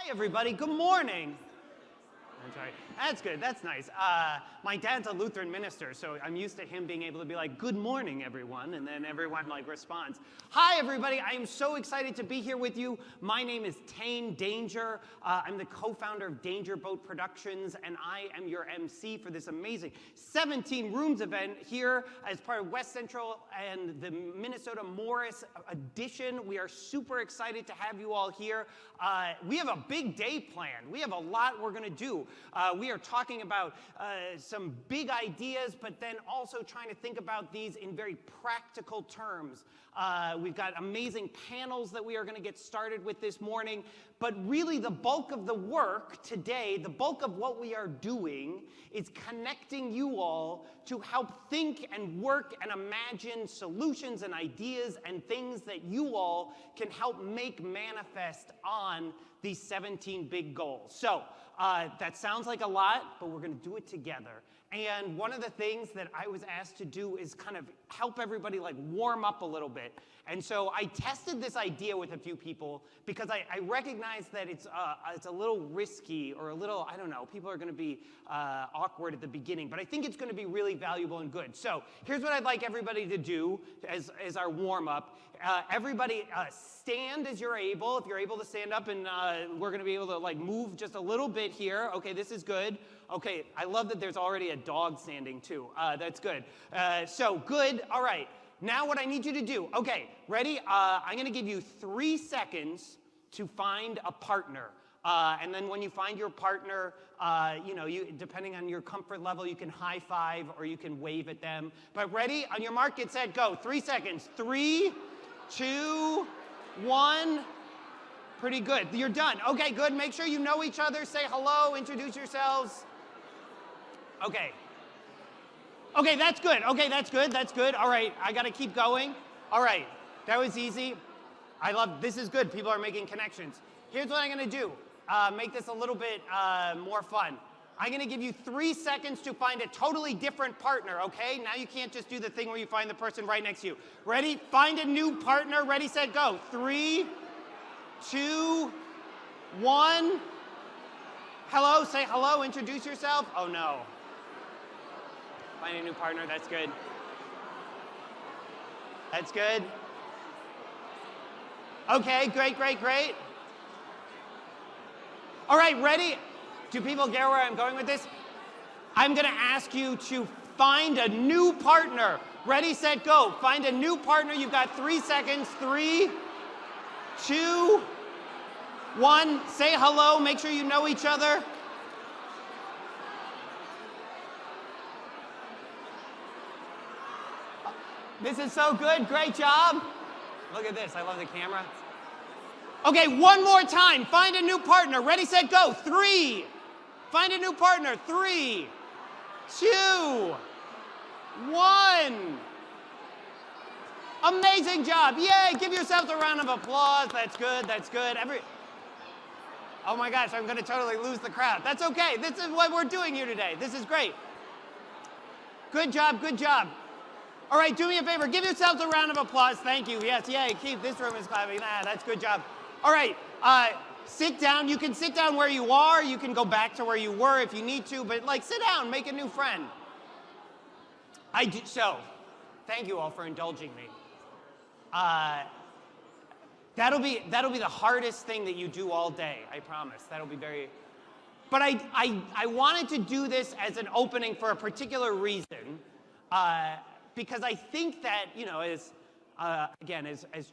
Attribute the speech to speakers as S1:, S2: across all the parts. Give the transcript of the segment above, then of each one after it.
S1: Everybody, good morning. That's right. That's good. That's nice. My dad's a Lutheran minister, so I'm used to him being able to be like, good morning, everyone, and then everyone like responds. Hi, everybody. I am so excited to be here with you. My name is Tane Danger. I'm the co-founder of Danger Boat Productions, and I am your MC for this amazing 17 Rooms event here as part of West Central and the Minnesota Morris edition. We are super excited to have you all here. We have a big day planned. We have a lot we're going to do. We are talking about some big ideas, but then also trying to think about these in very practical terms. We've got amazing panels that we are going to get started with this morning. But really the bulk of the work today, the bulk of what we are doing is connecting you all to help think and work and imagine solutions and ideas and things that you all can help make manifest on these 17 big goals. So that sounds like a lot, but we're going to do it together. And one of the things that I was asked to do is kind of help everybody like warm up a little bit. And so I tested this idea with a few people because I recognize that it's a little risky or a little, I don't know, people are going to be awkward at the beginning, but I think it's going to be really valuable and good. So here's what I'd like everybody to do as our warm up. Everybody stand as you're able. If you're able to stand up, and we're going to be able to like move just a little bit here. Okay, this is good. Okay, I love that there's already a dog standing too. That's good. So good. All right. Now what I need you to do. Okay, ready? I'm going to give you 3 seconds to find a partner. And then when you find your partner, depending on your comfort level, you can high five or you can wave at them. But ready? On your mark, get set, go. 3 seconds. 3, 2, 1. Pretty good. You're done. Okay, good. Make sure you know each other. Say hello. Introduce yourselves. Okay. Okay, that's good. Okay, that's good. That's good. All right, I got to keep going. All right, that was easy. This is good. People are making connections. Here's what I'm going to do. Make this a little bit more fun. I'm going to give you 3 seconds to find a totally different partner, okay? Now you can't just do the thing where you find the person right next to you. Ready? Find a new partner. Ready, set, go. 3, 2, 1. Hello, say hello. Introduce yourself. Oh, no. Find a new partner, that's good. That's good. Okay, great, great, great. All right, ready? Do people get where I'm going with this? I'm gonna ask you to find a new partner. Ready, set, go. Find a new partner, you've got 3 seconds. 3, 2, 1. Say hello, make sure you know each other. This is so good. Great job. Look at this. I love the camera. Okay, one more time. Find a new partner. Ready, set, go. 3. Find a new partner. 3, 2, 1. Amazing job. Yay. Give yourselves a round of applause. That's good. That's good. Oh my gosh, I'm going to totally lose the crowd. That's okay. This is what we're doing here today. This is great. Good job. Good job. All right, do me a favor. Give yourselves a round of applause. Thank you. Yes, yay. Keith, this room is clapping. That's a good job. All right, sit down. You can sit down where you are. You can go back to where you were if you need to, but like sit down, make a new friend. So, thank you all for indulging me. That'll be the hardest thing that you do all day, I promise. That'll be very... But I wanted to do this as an opening for a particular reason. Because I think that, as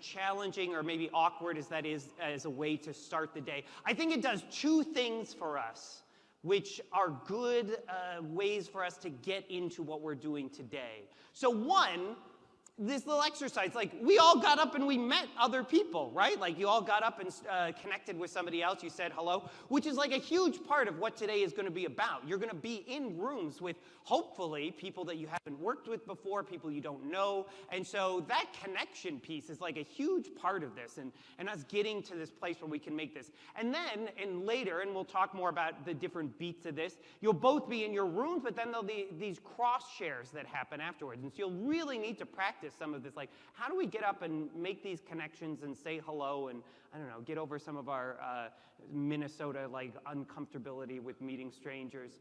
S1: challenging or maybe awkward as that is as a way to start the day, I think it does 2 things for us, which are good ways for us to get into what we're doing today. So one, this little exercise, like we all got up and we met other people, right? Like you all got up and connected with somebody else, you said hello, which is like a huge part of what today is going to be about. You're going to be in rooms with, hopefully, people that you haven't worked with before, people you don't know, and so that connection piece is like a huge part of this, and us getting to this place where we can make this. And then, and later, and we'll talk more about the different beats of this, you'll both be in your rooms, but then there'll be these cross shares that happen afterwards, and so you'll really need to practice practice some of this, like, how do we get up and make these connections and say hello and, I don't know, get over some of our Minnesota, like, uncomfortability with meeting strangers.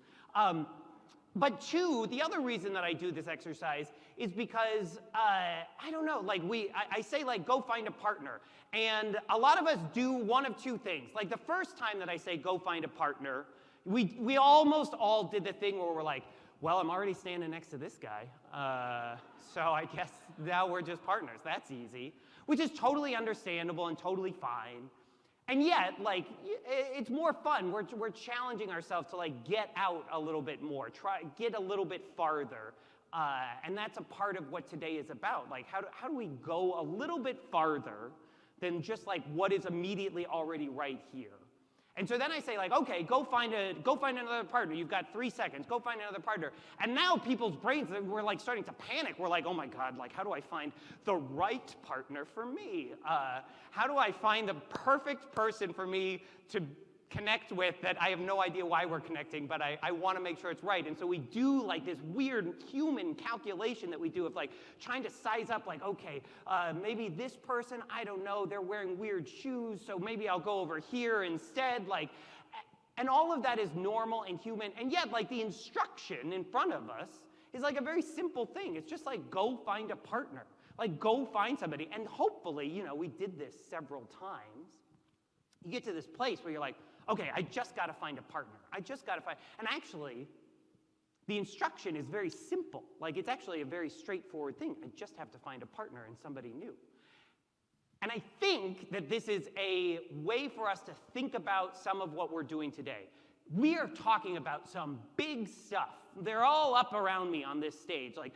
S1: But two, the other reason that I do this exercise is because, I don't know, like I say like, go find a partner. And a lot of us do one of two things. Like the first time that I say go find a partner, we almost all did the thing where we're like, well, I'm already standing next to this guy. So I guess now we're just partners. That's easy, which is totally understandable and totally fine. And yet, like, it's more fun. We're challenging ourselves to, like, get out a little bit more, get a little bit farther. And that's a part of what today is about. Like, how do we go a little bit farther than just, like, what is immediately already right here? And so then I say, like, okay, go find another partner. You've got 3 seconds. Go find another partner. And now people's brains, we're like starting to panic. We're like, oh my God, like, how do I find the right partner for me? How do I find the perfect person for me to connect with that I have no idea why we're connecting, but I want to make sure it's right. And so we do like this weird human calculation that we do of like trying to size up like, okay, maybe this person, I don't know, they're wearing weird shoes, so maybe I'll go over here instead. Like, and all of that is normal and human. And yet like the instruction in front of us is like a very simple thing. It's just like, go find a partner. Like, go find somebody. And hopefully, you know, we did this several times. You get to this place where you're like, okay, I just got to find a partner. I just got to find, and actually, the instruction is very simple. Like, it's actually a very straightforward thing. I just have to find a partner and somebody new. And I think that this is a way for us to think about some of what we're doing today. We are talking about some big stuff. They're all up around me on this stage, like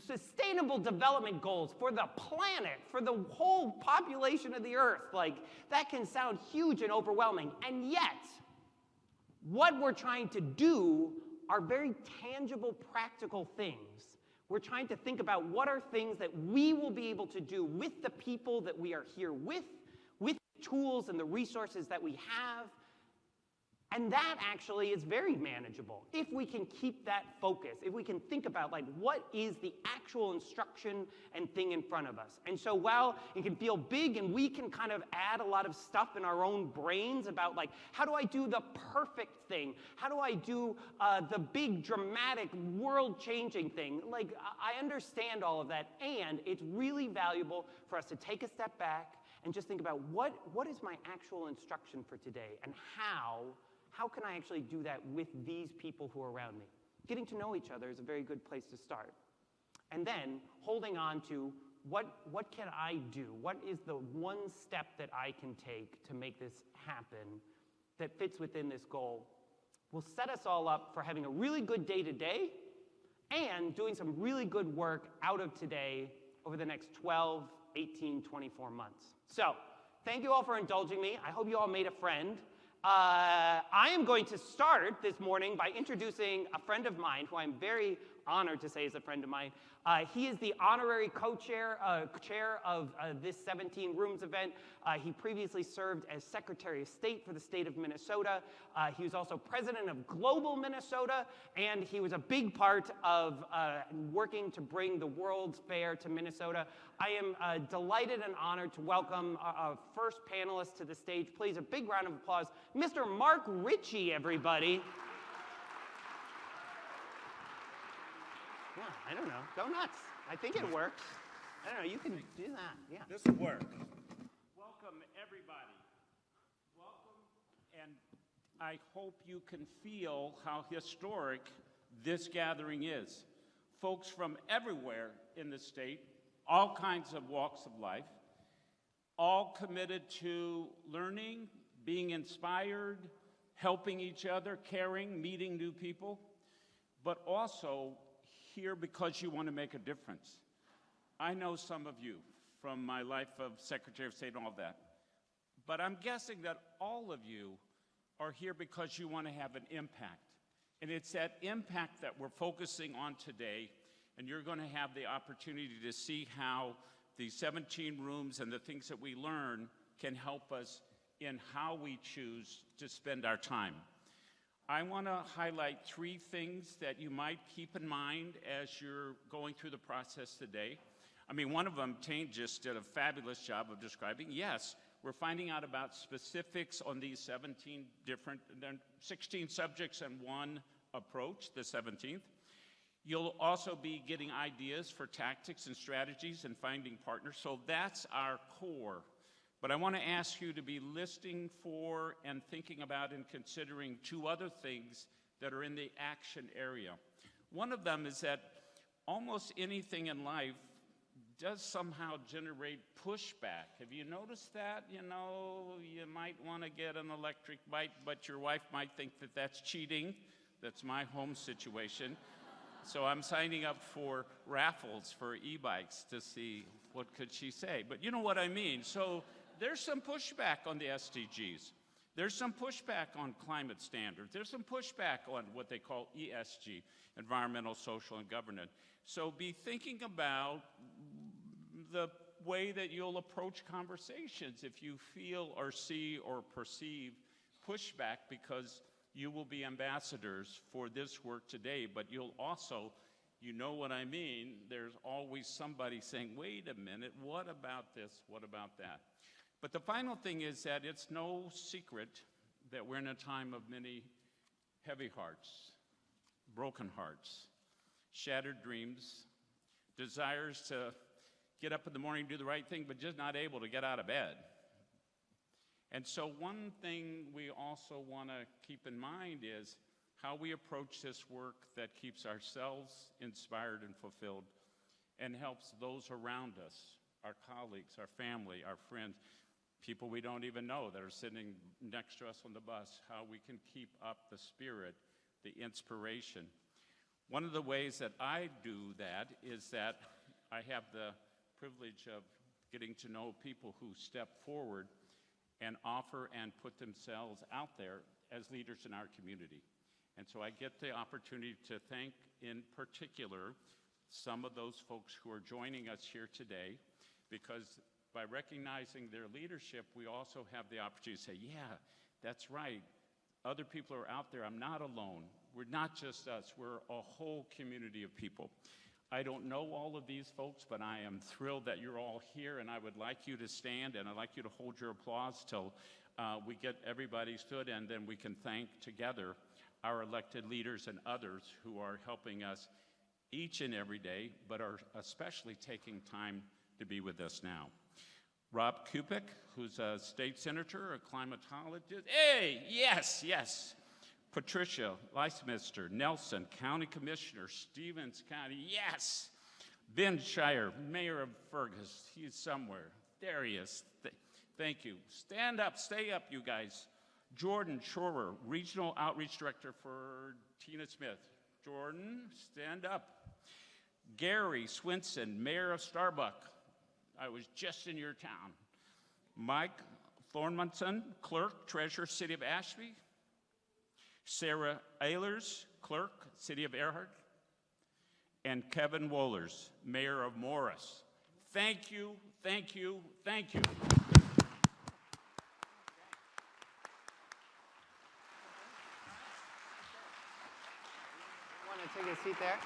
S1: sustainable development goals for the planet, for the whole population of the earth. Like, that can sound huge and overwhelming. And yet, what we're trying to do are very tangible, practical things. We're trying to think about what are things that we will be able to do with the people that we are here with the tools and the resources that we have. And that actually is very manageable if we can keep that focus, if we can think about like what is the actual instruction and thing in front of us. And so while it can feel big and we can kind of add a lot of stuff in our own brains about like, how do I do the perfect thing? How do I do the big dramatic world-changing thing? Like, I understand all of that, and it's really valuable for us to take a step back and just think about what is my actual instruction for today, and how can I actually do that with these people who are around me? Getting to know each other is a very good place to start. And then holding on to what can I do? What is the one step that I can take to make this happen that fits within this goal? Will set us all up for having a really good day today and doing some really good work out of today over the next 12, 18, 24 months. So thank you all for indulging me. I hope you all made a friend. I am going to start this morning by introducing a friend of mine who I'm very honored to say is a friend of mine. He is the honorary chair of this 17 Rooms event. He previously served as Secretary of State for the state of Minnesota. He was also president of Global Minnesota, and he was a big part of working to bring the World's Fair to Minnesota. I am delighted and honored to welcome our first panelist to the stage. Please, a big round of applause, Mr. Mark Ritchie, everybody. Yeah, I don't know. Go nuts. I think it works. I don't know. You can do that. Yeah.
S2: This will work. Welcome, everybody. Welcome, and I hope you can feel how historic this gathering is. Folks from everywhere in the state, all kinds of walks of life, all committed to learning, being inspired, helping each other, caring, meeting new people, but also here because you want to make a difference. I know some of you from my life of Secretary of State and all that, but I'm guessing that all of you are here because you want to have an impact. And it's that impact that we're focusing on today, and you're going to have the opportunity to see how the 17 rooms and the things that we learn can help us in how we choose to spend our time. I want to highlight 3 things that you might keep in mind as you're going through the process today. I mean, one of them, Tane, just did a fabulous job of describing, yes, we're finding out about specifics on these 16 subjects and one approach, the 17th. You'll also be getting ideas for tactics and strategies and finding partners, so that's our core. But I want to ask you to be listening for and thinking about and considering two other things that are in the action area. One of them is that almost anything in life does somehow generate pushback. Have you noticed that? You know, you might want to get an electric bike, but your wife might think that that's cheating. That's my home situation. So I'm signing up for raffles for e-bikes to see what could she say. But you know what I mean. So there's some pushback on the SDGs. There's some pushback on climate standards. There's some pushback on what they call ESG, environmental, social, and governance. So be thinking about the way that you'll approach conversations if you feel or see or perceive pushback, because you will be ambassadors for this work today, but you'll also, you know what I mean, there's always somebody saying, wait a minute, what about this, what about that? But the final thing is that it's no secret that we're in a time of many heavy hearts, broken hearts, shattered dreams, desires to get up in the morning, do the right thing, but just not able to get out of bed. And so one thing we also want to keep in mind is how we approach this work that keeps ourselves inspired and fulfilled and helps those around us, our colleagues, our family, our friends, people we don't even know that are sitting next to us on the bus, how we can keep up the spirit, the inspiration. One of the ways that I do that is that I have the privilege of getting to know people who step forward and offer and put themselves out there as leaders in our community. And so I get the opportunity to thank, in particular, some of those folks who are joining us here today, because by recognizing their leadership, we also have the opportunity to say, yeah, that's right. Other people are out there. I'm not alone. We're not just us. We're a whole community of people. I don't know all of these folks, but I am thrilled that you're all here, and I would like you to stand, and I'd like you to hold your applause till we get everybody stood, and then we can thank together our elected leaders and others who are helping us each and every day, but are especially taking time to be with us now. Rob Kupik, who's a state senator, a climatologist. Hey, yes, yes. Patricia Leismeister, Nelson, County Commissioner, Stevens County, yes. Ben Shire, Mayor of Fergus, he's somewhere. There he is. Thank you. Stand up, stay up, you guys. Jordan Schorer, Regional Outreach Director for Tina Smith. Jordan, stand up. Gary Swinson, Mayor of Starbuck. I was just in your town. Mike Thornmunson, Clerk, Treasurer, City of Ashby. Sarah Ehlers, Clerk, City of Earhart. And Kevin Wohlers, Mayor of Morris. Thank you, thank you, thank you.
S1: Want to take a seat there?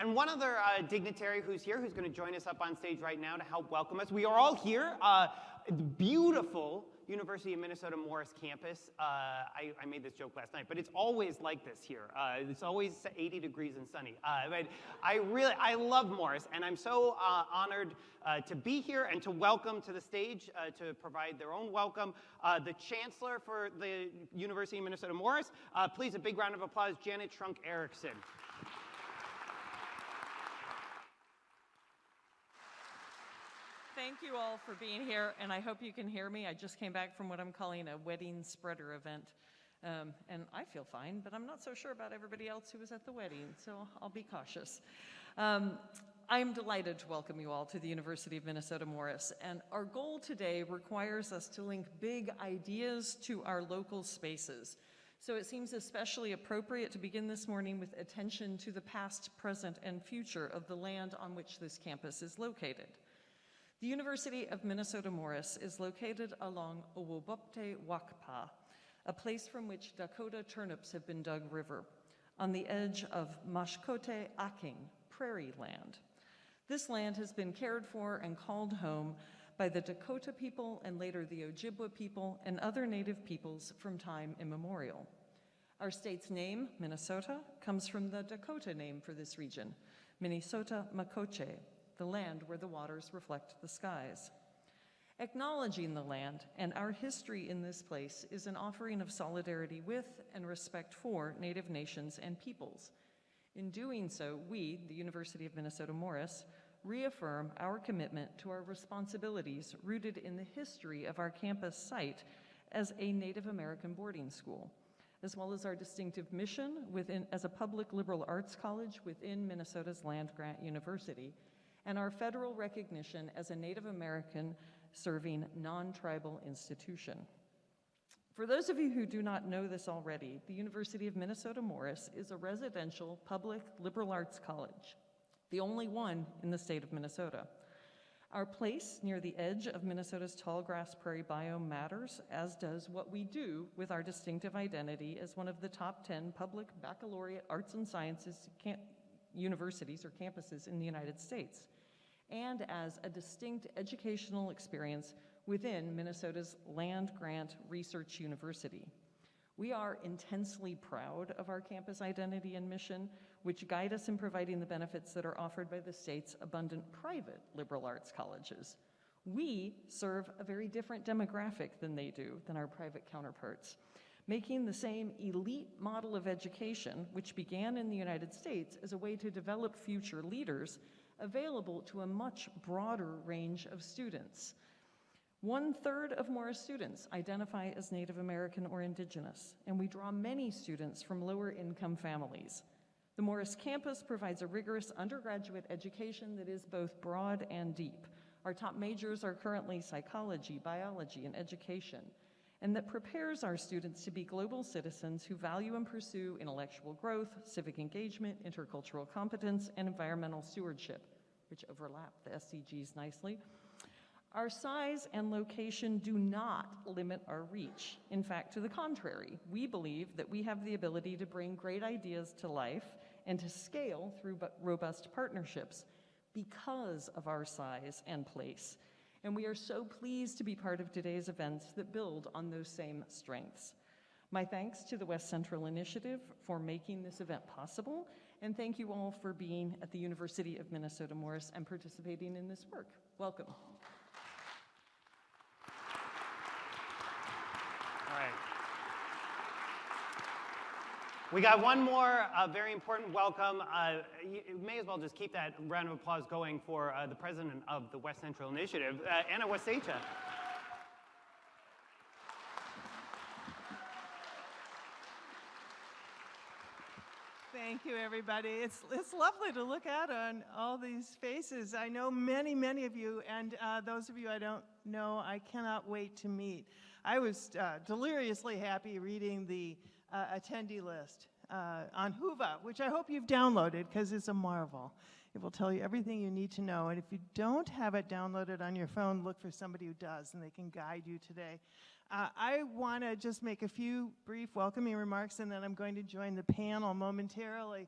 S1: And one other dignitary who's here, who's going to join us up on stage right now to help welcome us. We are all here. Beautiful University of Minnesota Morris campus. I made this joke last night, but it's always like this here. It's always 80 degrees and sunny. But I love Morris, and I'm so honored to be here and to welcome to the stage, to provide their own welcome, the Chancellor for the University of Minnesota Morris. Please, a big round of applause, Janet Trunk-Erickson.
S3: Thank you all for being here, and I hope you can hear me. I just came back from what I'm calling a wedding spreader event, and I feel fine, but I'm not so sure about everybody else who was at the wedding, so I'll be cautious. I'm delighted to welcome you all to the University of Minnesota Morris, and our goal today requires us to link big ideas to our local spaces. So it seems especially appropriate to begin this morning with attention to the past, present, and future of the land on which this campus is located. The University of Minnesota Morris is located along Owobopte Wakpa, a place from which Dakota turnips have been dug river, on the edge of Mashkote Aking, prairie land. This land has been cared for and called home by the Dakota people and later the Ojibwa people and other native peoples from time immemorial. Our state's name, Minnesota, comes from the Dakota name for this region, Minnesota Makoche, the land where the waters reflect the skies. Acknowledging the land and our history in this place is an offering of solidarity with and respect for Native nations and peoples. In doing so, we, the University of Minnesota-Morris, reaffirm our commitment to our responsibilities rooted in the history of our campus site as a Native American boarding school, as well as our distinctive mission as a public liberal arts college within Minnesota's land-grant university, and our federal recognition as a Native American serving non-tribal institution. For those of you who do not know this already, the University of Minnesota-Morris is a residential public liberal arts college, the only one in the state of Minnesota. Our place near the edge of Minnesota's tall grass prairie biome matters, as does what we do with our distinctive identity as one of the top 10 public baccalaureate arts and sciences universities or campuses in the United States, and as a distinct educational experience within Minnesota's land-grant research university. We are intensely proud of our campus identity and mission, which guide us in providing the benefits that are offered by the state's abundant private liberal arts colleges. We serve a very different demographic than our private counterparts, making the same elite model of education, which began in the United States as a way to develop future leaders, available to a much broader range of students. 1/3 of Morris students identify as Native American or Indigenous, and we draw many students from lower income families. The Morris campus provides a rigorous undergraduate education that is both broad and deep. Our top majors are currently psychology, biology, and education, and that prepares our students to be global citizens who value and pursue intellectual growth, civic engagement, intercultural competence, and environmental stewardship, which overlap the SDGs nicely. Our size and location do not limit our reach. In fact, to the contrary, we believe that we have the ability to bring great ideas to life and to scale through robust partnerships because of our size and place. And we are so pleased to be part of today's events that build on those same strengths. My thanks to the West Central Initiative for making this event possible, and thank you all for being at the University of Minnesota-Morris and participating in this work. Welcome.
S1: All right. We got one more very important welcome. You may as well just keep that round of applause going for the president of the West Central Initiative, Anna Wasecha.
S4: Thank you, everybody. It's lovely to look out on all these faces. I know many, many of you, and those of you I don't know, I cannot wait to meet. I was deliriously happy reading the attendee list on Whova, which I hope you've downloaded because it's a marvel. It will tell you everything you need to know, and if you don't have it downloaded on your phone, look for somebody who does, and they can guide you today. I want to just make a few brief welcoming remarks, and then I'm going to join the panel momentarily.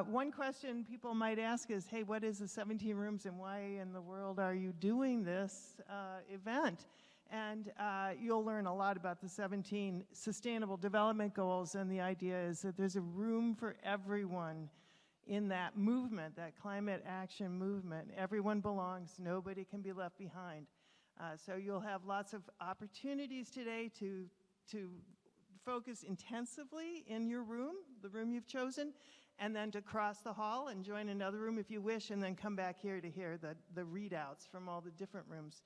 S4: One question people might ask is, hey, what is the 17 rooms, and why in the world are you doing this event? And you'll learn a lot about the 17 Sustainable Development Goals, and the idea is that there's a room for everyone in that movement, that climate action movement. Everyone belongs, nobody can be left behind. So you'll have lots of opportunities today to focus intensively in your room, the room you've chosen, and then to cross the hall and join another room if you wish, and then come back here to hear the readouts from all the different rooms.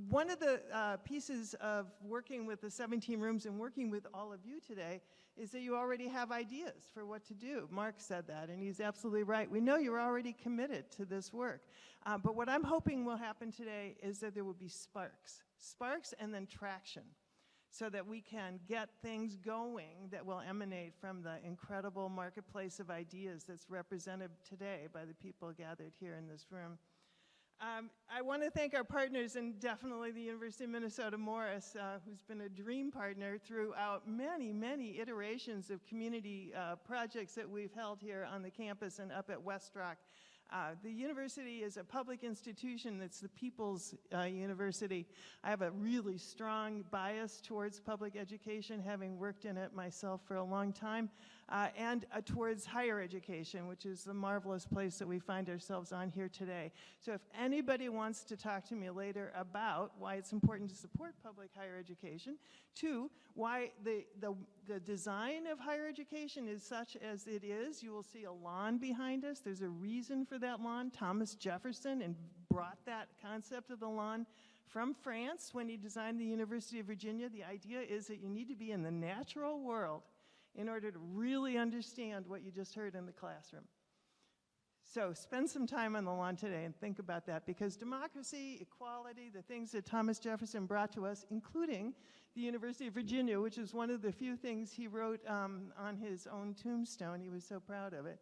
S4: One of the pieces of working with the 17 rooms and working with all of you today is that you already have ideas for what to do. Mark said that, and he's absolutely right. We know you're already committed to this work. But what I'm hoping will happen today is that there will be sparks and then traction, so that we can get things going that will emanate from the incredible marketplace of ideas that's represented today by the people gathered here in this room. I want to thank our partners, and definitely the University of Minnesota-Morris, who's been a dream partner throughout many, many iterations of community projects that we've held here on the campus and up at West Rock. The university is a public institution that's the people's university. I have a really strong bias towards public education, having worked in it myself for a long time, and towards higher education, which is the marvelous place that we find ourselves on here today. So if anybody wants to talk to me later about why it's important to support public higher education, two, why the design of higher education is such as it is, you will see a lawn behind us. There's a reason for that lawn. Thomas Jefferson brought that concept of the lawn from France when he designed the University of Virginia. The idea is that you need to be in the natural world in order to really understand what you just heard in the classroom. So spend some time on the lawn today and think about that, because democracy, equality, the things that Thomas Jefferson brought to us, including the University of Virginia, which is one of the few things he wrote on his own tombstone, he was so proud of it,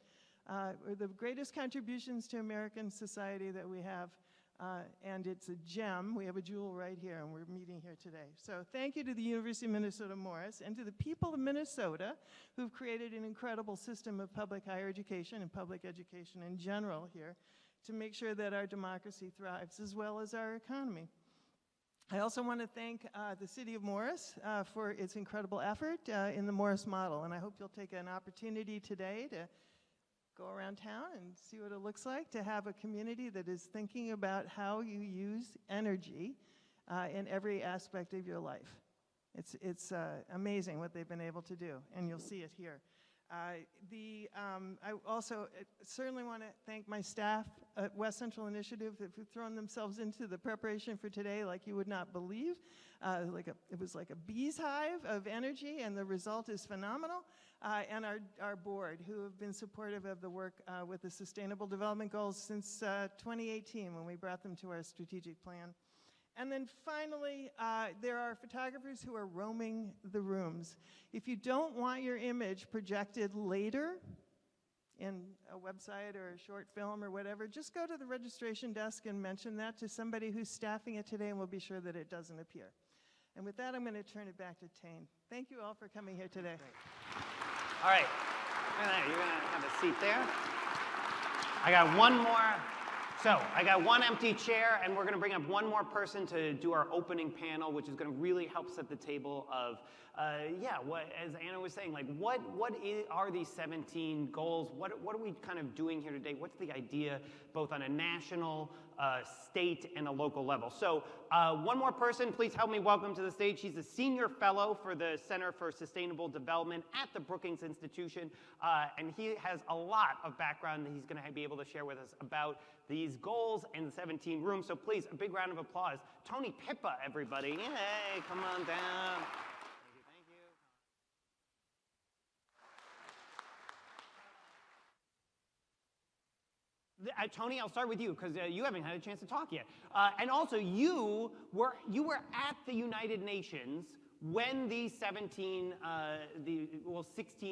S4: are the greatest contributions to American society that we have, and it's a gem. We have a jewel right here, and we're meeting here today. So thank you to the University of Minnesota Morris and to the people of Minnesota who've created an incredible system of public higher education and public education in general here to make sure that our democracy thrives as well as our economy. I also want to thank the City of Morris for its incredible effort in the Morris model, and I hope you'll take an opportunity today to go around town and see what it looks like to have a community that is thinking about how you use energy in every aspect of your life. It's amazing what they've been able to do, and you'll see it here. I also certainly want to thank my staff at West Central Initiative who've thrown themselves into the preparation for today like you would not believe. It was like a bee's hive of energy, and the result is phenomenal. And our board, who have been supportive of the work with the Sustainable Development Goals since 2018 when we brought them to our strategic plan. And then finally, there are photographers who are roaming the rooms. If you don't want your image projected later in a website or a short film or whatever, just go to the registration desk and mention that to somebody who's staffing it today, and we'll be sure that it doesn't appear. And with that, I'm going to turn it back to Tane. Thank you all for coming here today.
S1: Great. All right, you're going to have a seat there. I got one more. So I got one empty chair, and we're going to bring up one more person to do our opening panel, which is going to really help set the table of, what, as Anna was saying, like what are these 17 goals? What are we kind of doing here today? What's the idea, both on a national, state, and a local level? So one more person, please help me welcome to the stage. He's a senior fellow for the Center for Sustainable Development at the Brookings Institution, and he has a lot of background that he's going to be able to share with us about these goals and the 17 rooms. So please, a big round of applause. Tony Pippa, everybody. Yay, come on down. Thank you. Tony, I'll start with you because you haven't had a chance to talk yet. And also, you were at the United Nations when these 16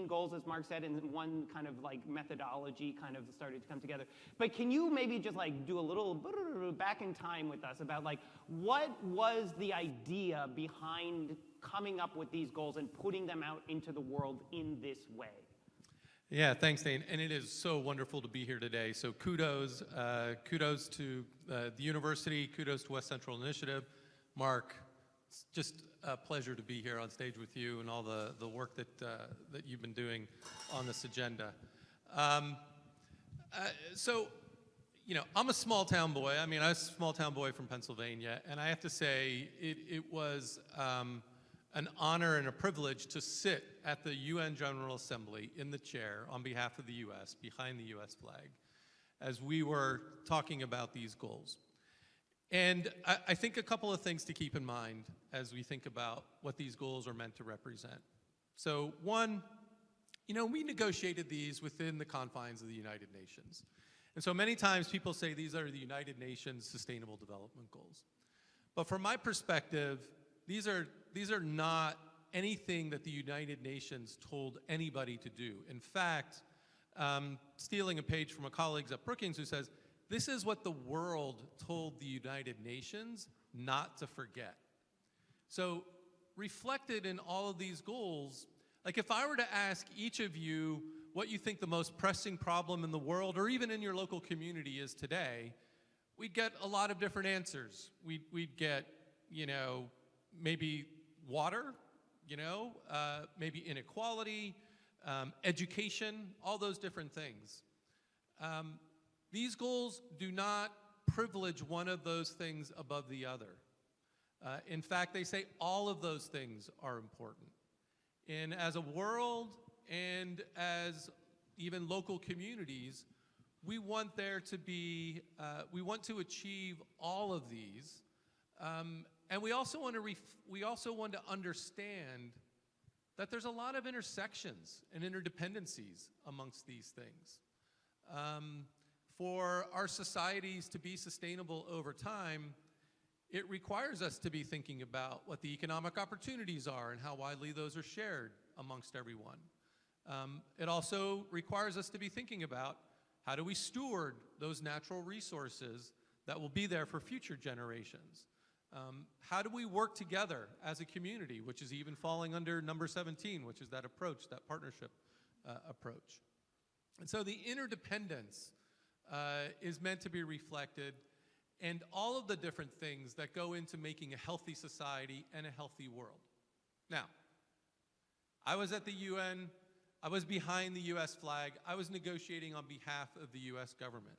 S1: goals, as Mark said, and one kind of like methodology kind of started to come together. But can you maybe just like do a little back in time with us about like what was the idea behind coming up with these goals and putting them out into the world in this way?
S5: Yeah, thanks, Tane. And it is so wonderful to be here today. So kudos to the university, kudos to West Central Initiative. Mark, it's just a pleasure to be here on stage with you and all the work that you've been doing on this agenda. So, you know, I'm a small town boy. I mean, I'm a small town boy from Pennsylvania, and I have to say it was an honor and a privilege to sit at the UN General Assembly in the chair on behalf of the U.S., behind the U.S. flag, as we were talking about these goals. And I think a couple of things to keep in mind as we think about what these goals are meant to represent. So one, you know, we negotiated these within the confines of the United Nations. And so many times people say these are the United Nations Sustainable Development Goals. But from my perspective, these are not anything that the United Nations told anybody to do. In fact, stealing a page from a colleague at Brookings who says, this is what the world told the United Nations not to forget. So reflected in all of these goals, like if I were to ask each of you, what you think the most pressing problem in the world or even in your local community is today, we'd get a lot of different answers. We'd get, maybe water, maybe inequality, education, all those different things. These goals do not privilege one of those things above the other. In fact, they say all of those things are important. And as a world and as even local communities, we want there to be, we want to achieve all of these. And we also want to understand that there's a lot of intersections and interdependencies amongst these things. For our societies to be sustainable over time, it requires us to be thinking about what the economic opportunities are and how widely those are shared amongst everyone. It also requires us to be thinking about how do we steward those natural resources that will be there for future generations. How do we work together as a community, which is even falling under number 17, which is that approach, that partnership approach. And so the interdependence is meant to be reflected, and all of the different things that go into making a healthy society and a healthy world. Now, I was at the UN, I was behind the US flag, I was negotiating on behalf of the US government.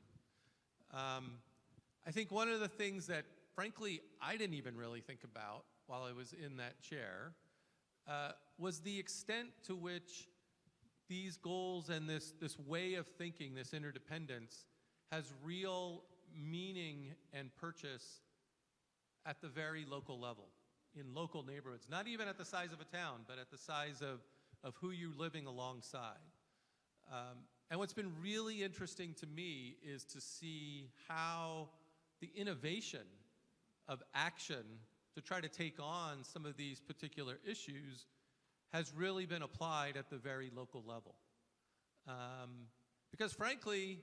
S5: I think one of the things that, frankly, I didn't even really think about while I was in that chair was the extent to which these goals and this way of thinking, this interdependence, has real meaning and purchase at the very local level, in local neighborhoods, not even at the size of a town, but at the size of who you're living alongside. And what's been really interesting to me is to see how the innovation of action to try to take on some of these particular issues has really been applied at the very local level. Because frankly,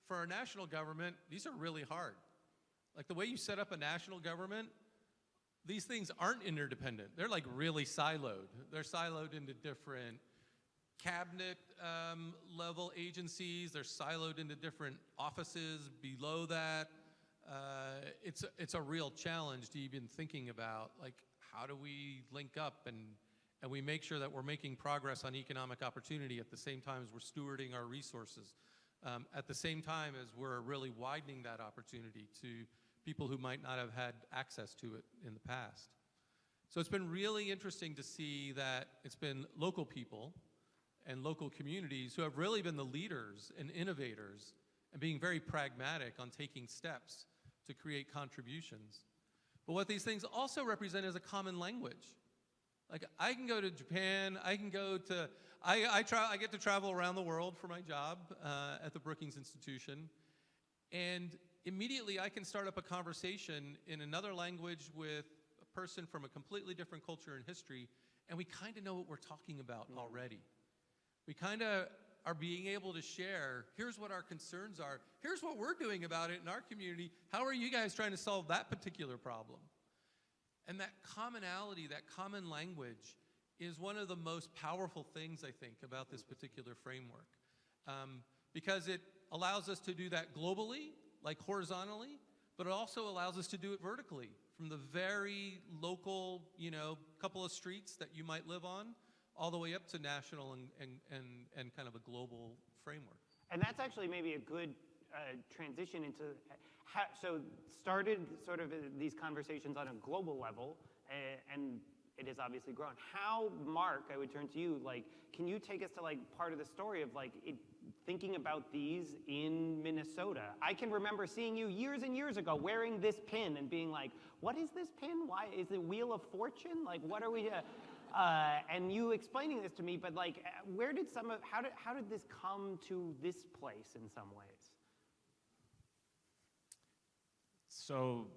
S5: for our national government, these are really hard. Like the way you set up a national government, these things aren't interdependent. They're like really siloed. They're siloed into different cabinet level agencies. They're siloed into different offices below that. It's a real challenge to even thinking about, like, how do we link up and we make sure that we're making progress on economic opportunity at the same time as we're stewarding our resources, at the same time as we're really widening that opportunity to people who might not have had access to it in the past. So it's been really interesting to see that it's been local people and local communities who have really been the leaders and innovators and being very pragmatic on taking steps to create contributions. But what these things also represent is a common language. Like, I can go to Japan, I can go to, I get to travel around the world for my job at the Brookings Institution, and immediately I can start up a conversation in another language with a person from a completely different culture and history, and we kind of know what we're talking about already. We kind of are being able to share, here's what our concerns are, here's what we're doing about it in our community, how are you guys trying to solve that particular problem? And that commonality, that common language, is one of the most powerful things, I think, about this particular framework. Because it allows us to do that globally, like horizontally, but it also allows us to do it vertically, from the very local, couple of streets that you might live on, all the way up to national and kind of a global framework.
S1: And that's actually maybe a good transition into how, so started sort of these conversations on a global level, and it has obviously grown. How, Mark, I would turn to you, like, can you take us to like part of the story of like thinking about these in Minnesota? I can remember seeing you years and years ago wearing this pin and being like, what is this pin? Why is it Wheel of Fortune? Like, what are we, and you explaining this to me, but like, where did how did this come to this place in some ways?
S2: So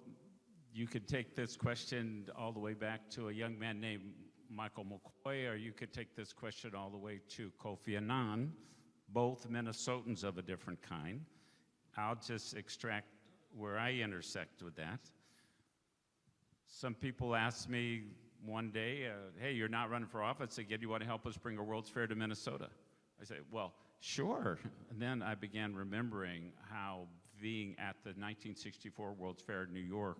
S2: you could take this question all the way back to a young man named Michael McCoy, or you could take this question all the way to Kofi Annan, both Minnesotans of a different kind. I'll just extract where I intersect with that. Some people asked me one day, hey, you're not running for office again, you want to help us bring a World's Fair to Minnesota? I said, well, sure. And then I began remembering how being at the 1964 World's Fair in New York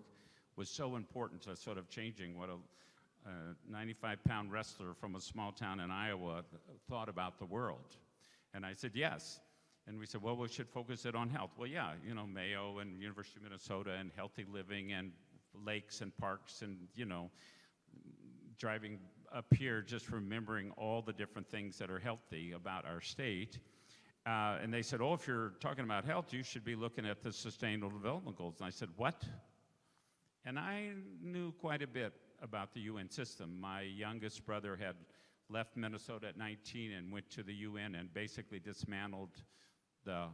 S2: was so important to sort of changing what a 95-pound wrestler from a small town in Iowa thought about the world. And I said, yes. And we said, well, we should focus it on health. Well, yeah, you know, Mayo and University of Minnesota and healthy living and lakes and parks and, you know, driving up here just remembering all the different things that are healthy about our state. And they said, oh, if you're talking about health, you should be looking at the Sustainable Development Goals. And I said, what? And I knew quite a bit about the UN system. My youngest brother had left Minnesota at 19 and went to the UN and basically dismantled the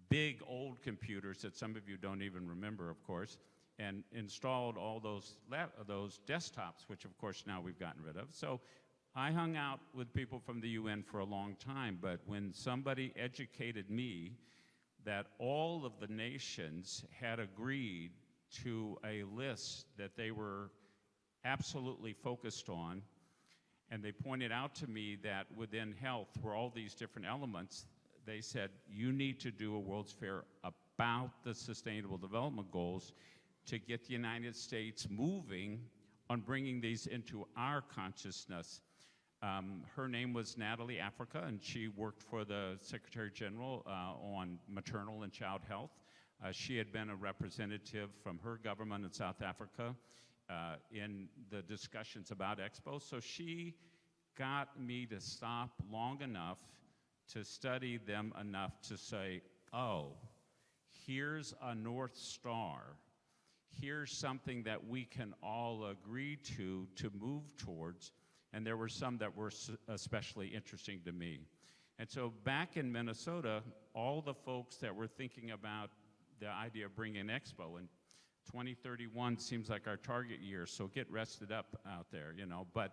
S2: big old computers that some of you don't even remember, of course, and installed all those desktops, which of course now we've gotten rid of. So I hung out with people from the UN for a long time, but when somebody educated me that all of the nations had agreed to a list that they were absolutely focused on, and they pointed out to me that within health were all these different elements, they said, you need to do a World's Fair about the Sustainable Development Goals to get the United States moving on bringing these into our consciousness. Her name was Natalie Africa, and she worked for the Secretary General on maternal and child health. She had been a representative from her government in South Africa in the discussions about Expo. So she got me to stop long enough to study them enough to say, oh, here's a North Star. Here's something that we can all agree to move towards. And there were some that were especially interesting to me. And so back in Minnesota, all the folks that were thinking about the idea of bringing Expo, and 2031 seems like our target year, so get rested up out there, you know. But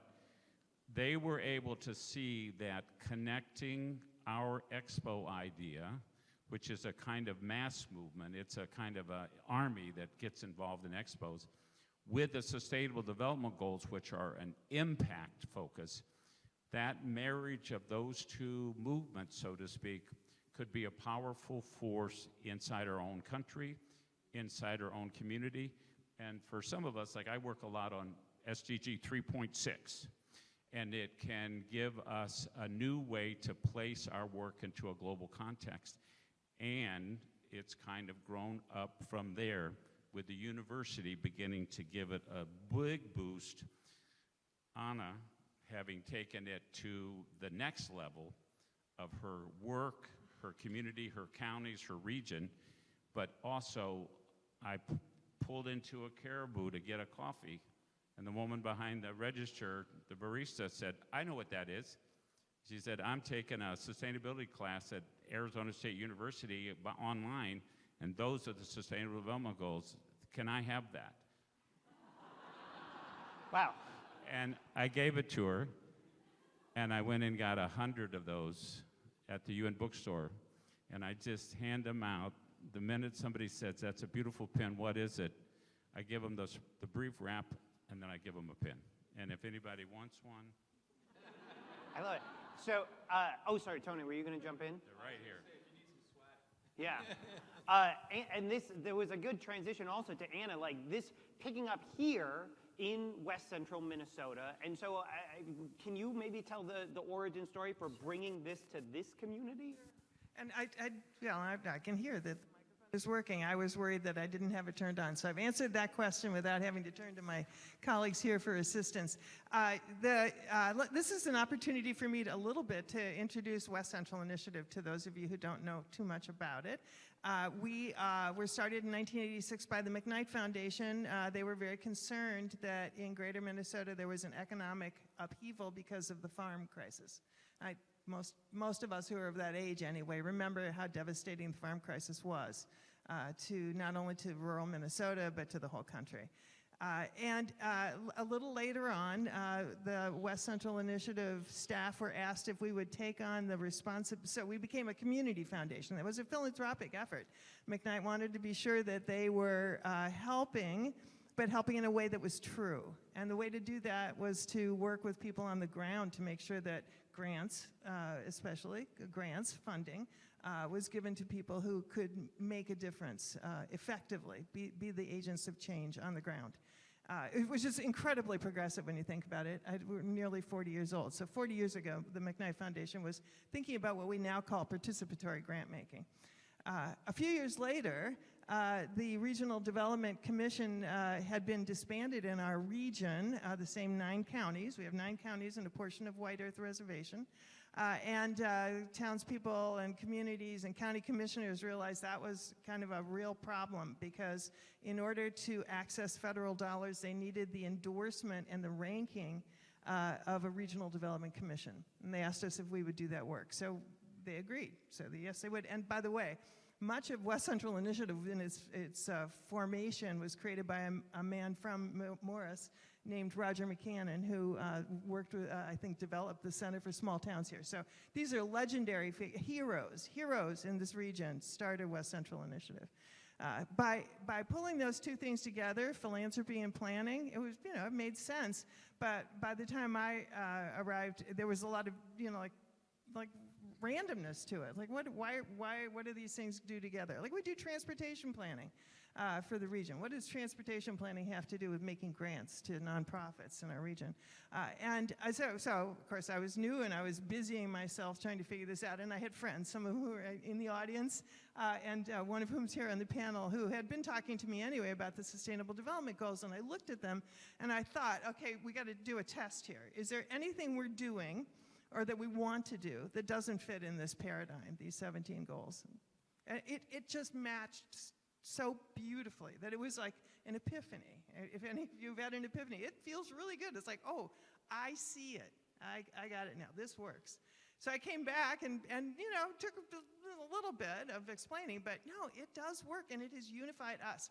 S2: they were able to see that connecting our Expo idea, which is a kind of mass movement, it's a kind of an army that gets involved in expos, with the Sustainable Development Goals, which are an impact focus, that marriage of those two movements, so to speak, could be a powerful force inside our own country, inside our own community. And for some of us, like I work a lot on SDG 3.6, and it can give us a new way to place our work into a global context. And it's kind of grown up from there, with the university beginning to give it a big boost. Anna having taken it to the next level of her work, her community, her counties, her region, but also I pulled into a Caribou to get a coffee, and the woman behind the register, the barista, said, I know what that is. She said, I'm taking a sustainability class at Arizona State University online, and those are the Sustainable Development Goals. Can I have that?
S1: Wow.
S2: And I gave it to her, and I went and got 100 of those at the UN bookstore, and I just hand them out. The minute somebody says, that's a beautiful pen, what is it? I give them the brief wrap, and then I give them a pin. And if anybody wants one.
S1: I love it. So, oh, sorry, Tony, were you going to jump in?
S2: They're right here.
S1: Yeah. And this, there was a good transition also to Anna, like this picking up here in West Central Minnesota. And so can you maybe tell the origin story for bringing this to this community?
S4: And I can hear that the microphone is working. I was worried that I didn't have it turned on. So I've answered that question without having to turn to my colleagues here for assistance. This is an opportunity for me to a little bit to introduce West Central Initiative to those of you who don't know too much about it. We were started in 1986 by the McKnight Foundation. They were very concerned that in greater Minnesota there was an economic upheaval because of the farm crisis. Most of us who are of that age anyway remember how devastating the farm crisis was to not only to rural Minnesota but to the whole country. And a little later on, the West Central Initiative staff were asked if we would take on the responsibility. So we became a community foundation. It was a philanthropic effort. McKnight wanted to be sure that they were helping but helping in a way that was true. And the way to do that was to work with people on the ground to make sure that grants, especially grants, funding, was given to people who could make a difference effectively, be the agents of change on the ground. It was just incredibly progressive when you think about it. We're nearly 40 years old. So 40 years ago, the McKnight Foundation was thinking about what we now call participatory grant making. A few years later, the Regional Development Commission had been disbanded in our region, the same 9 counties. We have 9 counties and a portion of White Earth Reservation. And townspeople and communities and county commissioners realized that was kind of a real problem, because in order to access federal dollars, they needed the endorsement and the ranking of a regional development commission. And they asked us if we would do that work. So they agreed. So yes, they would. And by the way, much of West Central Initiative in its formation was created by a man from Morris named Roger McCannon, who worked with, I think, developed the Center for Small Towns here. So these are legendary heroes in this region, started West Central Initiative. By pulling those 2 things together, philanthropy and planning, it was, it made sense. But by the time I arrived, there was a lot of, like randomness to it. Like, what do these things do together? Like, we do transportation planning for the region. What does transportation planning have to do with making grants to nonprofits in our region? So, of course, I was new and I was busying myself trying to figure this out. And I had friends, some of whom were in the audience, and one of whom's here on the panel, who had been talking to me anyway about the Sustainable Development Goals. And I looked at them and I thought, okay, we got to do a test here. Is there anything we're doing or that we want to do that doesn't fit in this paradigm, these 17 goals? And it just matched so beautifully that it was like an epiphany. If any of you have had an epiphany, it feels really good. It's like, oh, I see it. I got it now. This works. So I came back and took a little bit of explaining, but no, it does work, and it has unified us.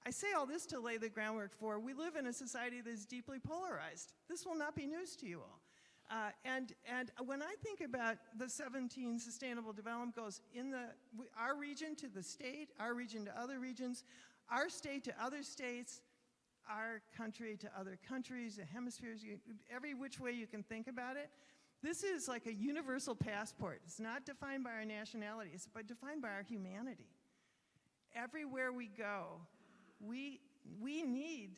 S4: I say all this to lay the groundwork for, we live in a society that is deeply polarized. This will not be news to you all. And when I think about the 17 Sustainable Development Goals in our region to the state, our region to other regions, our state to other states, our country to other countries, the hemispheres, every which way you can think about it, this is like a universal passport. It's not defined by our nationality, it's defined by our humanity. Everywhere we go, we need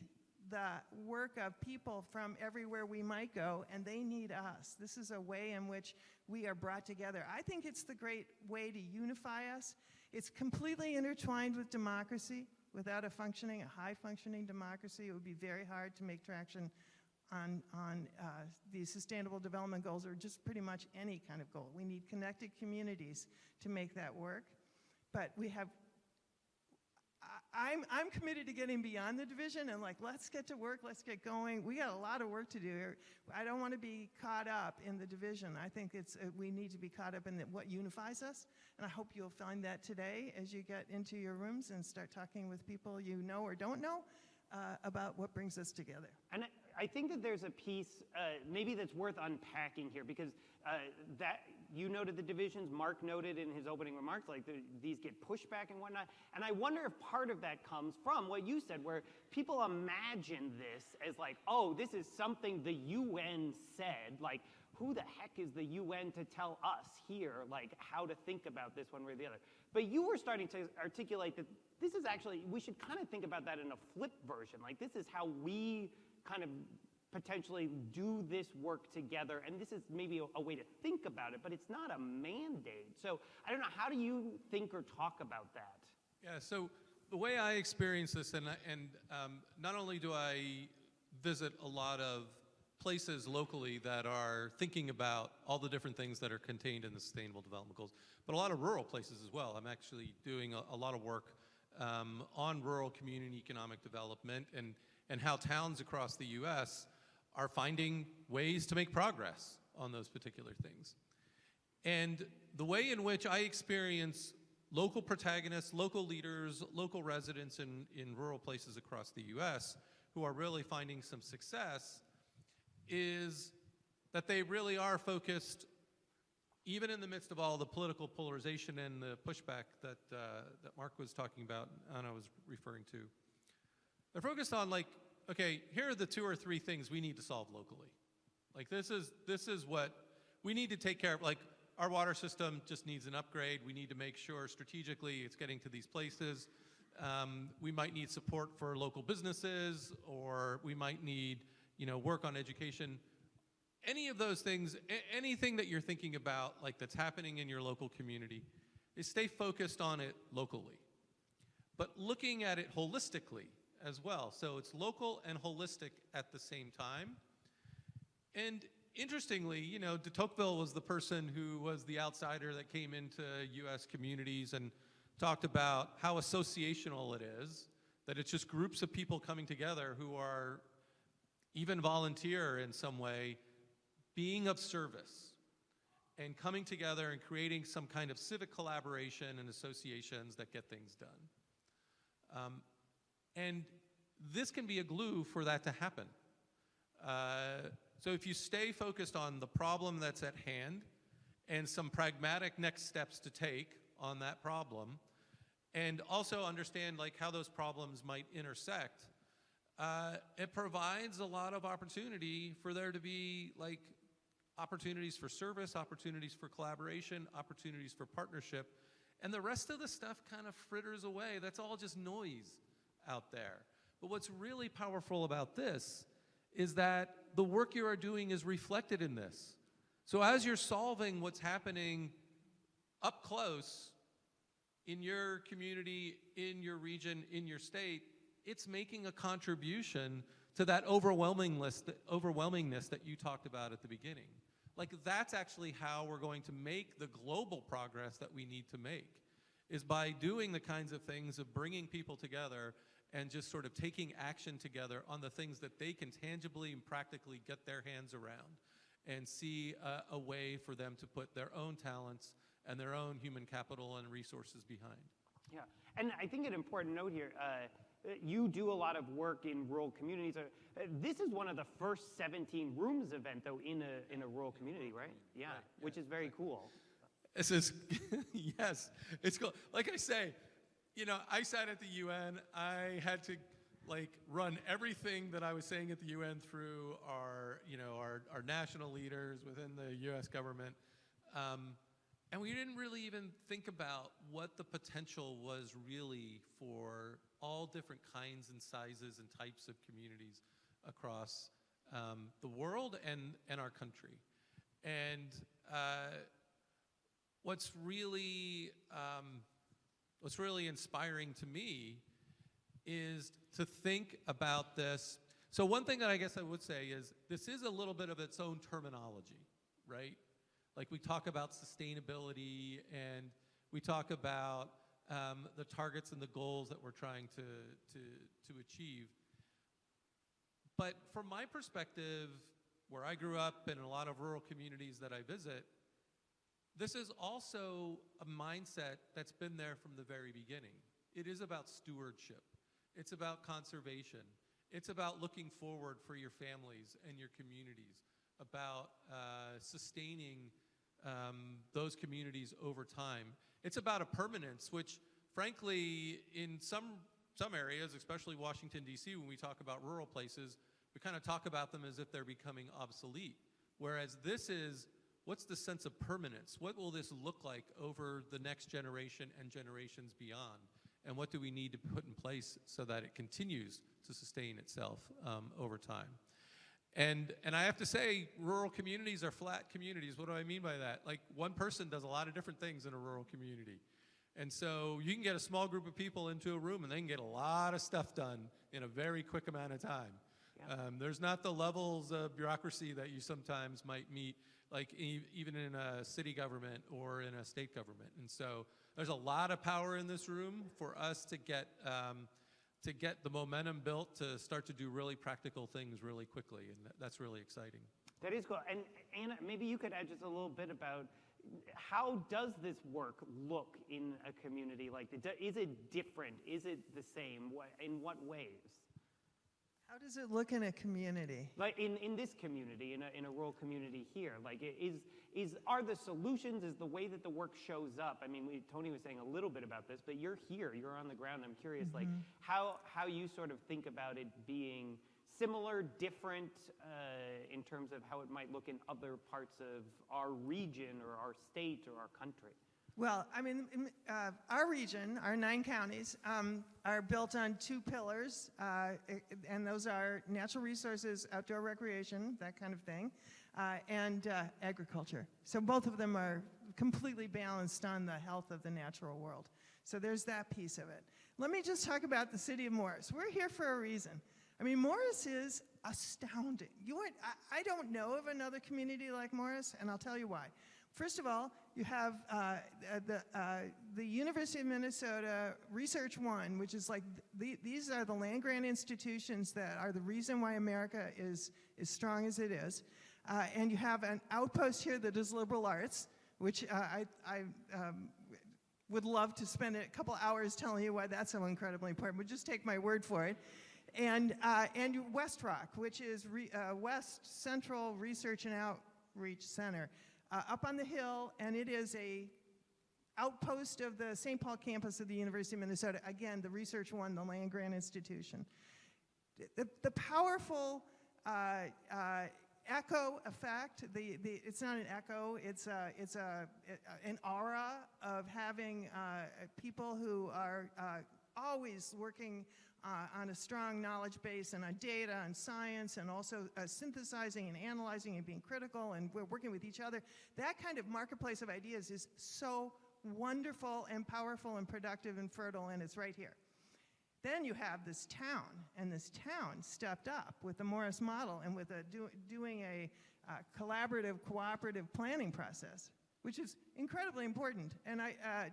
S4: the work of people from everywhere we might go, and they need us. This is a way in which we are brought together. I think it's the great way to unify us. It's completely intertwined with democracy. Without a high-functioning democracy, it would be very hard to make traction on these Sustainable Development Goals, or just pretty much any kind of goal. We need connected communities to make that work. But I'm committed to getting beyond the division and let's get to work, let's get going. We got a lot of work to do here. I don't want to be caught up in the division. I think we need to be caught up in what unifies us, and I hope you'll find that today as you get into your rooms and start talking with people you know or don't know about what brings us together.
S1: And I think that there's a piece maybe that's worth unpacking here, because that you noted the divisions, Mark noted in his opening remarks, these get pushback and whatnot. And I wonder if part of that comes from what you said, where people imagine this as oh, this is something the UN said. Who the heck is the UN to tell us here, how to think about this one way or the other? But you were starting to articulate that this is actually, we should kind of think about that in a flip version. This is how we kind of potentially do this work together, and this is maybe a way to think about it, but it's not a mandate. So I don't know, how do you think or talk about that?
S5: Yeah, so the way I experience this, and not only do I visit a lot of places locally that are thinking about all the different things that are contained in the Sustainable Development Goals, but a lot of rural places as well. I'm actually doing a lot of work on rural community economic development and how towns across the U.S. are finding ways to make progress on those particular things. And the way in which I experience local protagonists, local leaders, local residents in rural places across the U.S. who are really finding some success is that they really are focused, even in the midst of all the political polarization and the pushback that Mark was talking about and I was referring to. They're focused on like, okay, here are the 2 or 3 things we need to solve locally. Like this is what we need to take care of. Like our water system just needs an upgrade. We need to make sure strategically it's getting to these places. We might need support for local businesses, or we might need, work on education. Any of those things, anything that you're thinking about, like that's happening in your local community, is stay focused on it locally, but looking at it holistically as well. So it's local and holistic at the same time. And interestingly, de Tocqueville was the person who was the outsider that came into U.S. communities and talked about how associational it is, that it's just groups of people coming together who are even volunteer in some way, being of service and coming together and creating some kind of civic collaboration and associations that get things done. And this can be a glue for that to happen. So if you stay focused on the problem that's at hand and some pragmatic next steps to take on that problem, and also understand like how those problems might intersect, it provides a lot of opportunity for there to be like opportunities for service, opportunities for collaboration, opportunities for partnership, and the rest of the stuff kind of fritters away. That's all just noise out there. But what's really powerful about this is that the work you are doing is reflected in this. So as you're solving what's happening up close in your community, in your region, in your state, it's making a contribution to that overwhelmingness that you talked about at the beginning. Like that's actually how we're going to make the global progress that we need to make, is by doing the kinds of things of bringing people together and just sort of taking action together on the things that they can tangibly and practically get their hands around and see a way for them to put their own talents and their own human capital and resources behind.
S1: Yeah, and I think an important note here, you do a lot of work in rural communities. This is one of the first 17 rooms event, though, in a rural community, right? Yeah, right, which is very cool.
S5: This is, yes, it's cool. Like I say, I sat at the UN. I had to run everything that I was saying at the UN through our national leaders within the U.S. government. And we didn't really even think about what the potential was really for all different kinds and sizes and types of communities across the world and our country. And what's really inspiring to me is to think about this. So one thing that I guess I would say is this is a little bit of its own terminology, right? Like we talk about sustainability and we talk about the targets and the goals that we're trying to achieve. But from my perspective, where I grew up and in a lot of rural communities that I visit, this is also a mindset that's been there from the very beginning. It is about stewardship. It's about conservation. It's about looking forward for your families and your communities, about sustaining those communities over time. It's about a permanence, which frankly, in some areas, especially Washington, D.C., when we talk about rural places, we kind of talk about them as if they're becoming obsolete. Whereas this is, what's the sense of permanence? What will this look like over the next generation and generations beyond? And what do we need to put in place so that it continues to sustain itself over time? And I have to say, rural communities are flat communities. What do I mean by that? Like one person does a lot of different things in a rural community. And so you can get a small group of people into a room and they can get a lot of stuff done in a very quick amount of time. Yeah. There's not the levels of bureaucracy that you sometimes might meet, like even in a city government or in a state government. And so there's a lot of power in this room for us to get the momentum built to start to do really practical things really quickly, and that's really exciting.
S1: That is cool. And Anna, maybe you could add just a little bit about how does this work look in a community like this? Is it different? Is it the same? In what ways?
S4: How does it look in a community?
S1: Like in this community, in a rural community here, like are the solutions, is the way that the work shows up? I mean, Tony was saying a little bit about this, but you're here, you're on the ground. I'm curious, like how you sort of think about it being similar, different in terms of how it might look in other parts of our region or our state or our country.
S4: Well, I mean, our region, our 9 counties, are built on 2 pillars, and those are natural resources, outdoor recreation, that kind of thing, and agriculture. So both of them are completely balanced on the health of the natural world. So there's that piece of it. Let me just talk about the city of Morris. We're here for a reason. I mean, Morris is astounding. I don't know of another community like Morris, and I'll tell you why. First of all, you have the University of Minnesota Research One, which is like, these are the land-grant institutions that are the reason why America is as strong as it is. And you have an outpost here that is liberal arts, which I would love to spend a couple hours telling you why that's so incredibly important, but just take my word for it. And West Rock, which is West Central Research and Outreach Center. Up on the hill, and it is a outpost of the St. Paul campus of the University of Minnesota. Again, the Research One, the land-grant institution. The powerful echo effect, it's not an echo, it's an aura of having people who are always working on a strong knowledge base and on data and science, and also synthesizing and analyzing and being critical, and we're working with each other. That kind of marketplace of ideas is so wonderful and powerful and productive and fertile, and it's right here. Then you have this town, and this town stepped up with the Morris model and with doing a collaborative, cooperative planning process, which is incredibly important. And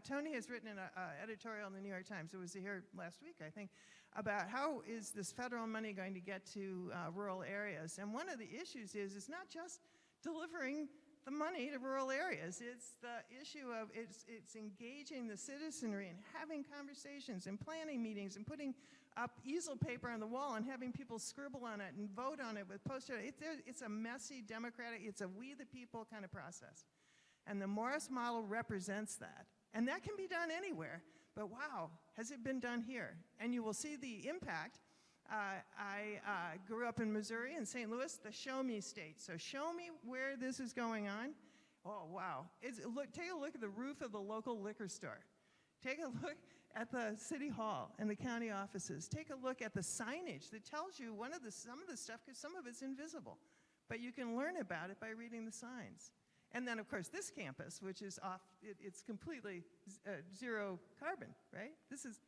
S4: Tony has written an editorial in the New York Times, it was here last week, I think, about how is this federal money going to get to rural areas. And one of the issues is it's not just delivering the money to rural areas, it's the issue of it's engaging the citizenry and having conversations and planning meetings and putting up easel paper on the wall and having people scribble on it and vote on it with post-it. It's a messy, democratic, it's a we the people kind of process. And the Morris model represents that. And that can be done anywhere, but wow, has it been done here? And you will see the impact. I grew up in Missouri and St. Louis, the show me state. So show me where this is going on. Oh, wow. Take a look at the roof of the local liquor store. Take a look at the city hall and the county offices. Take a look at the signage that tells you some of the stuff, because some of it's invisible. But you can learn about it by reading the signs. And then, of course, this campus, which is off, it's completely zero carbon, right? This is...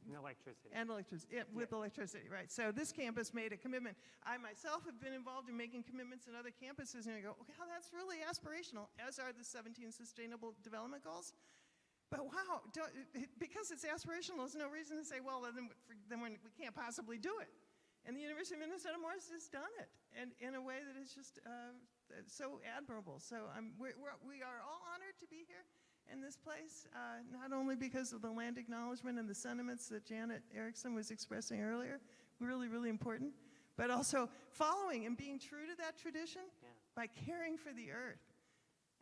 S1: Electricity.
S4: And electricity, with electricity, right. So this campus made a commitment. I myself have been involved in making commitments in other campuses, and I go, okay, that's really aspirational, as are the 17 Sustainable Development Goals. But wow, because it's aspirational, there's no reason to say, well, then we can't possibly do it. And the University of Minnesota Morris has done it, and in a way that is just so admirable. So we are all honored to be here in this place, not only because of the land acknowledgement and the sentiments that Janet Erickson was expressing earlier, really, really important, but also following and being true to that tradition by caring for the earth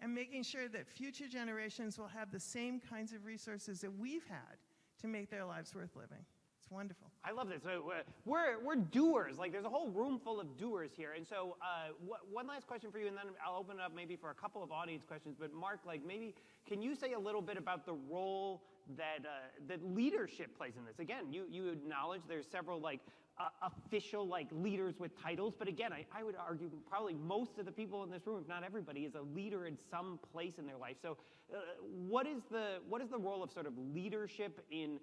S4: and making sure that future generations will have the same kinds of resources that we've had to make their lives worth living. It's wonderful.
S1: I love this. So we're doers. Like, there's a whole room full of doers here. And so one last question for you, and then I'll open it up maybe for a couple of audience questions. But Mark, like, maybe can you say a little bit about the role that leadership plays in this? Again, you acknowledge there's several official leaders with titles, but again, I would argue probably most of the people in this room, if not everybody, is a leader in some place in their life. So what is the role of sort of leadership in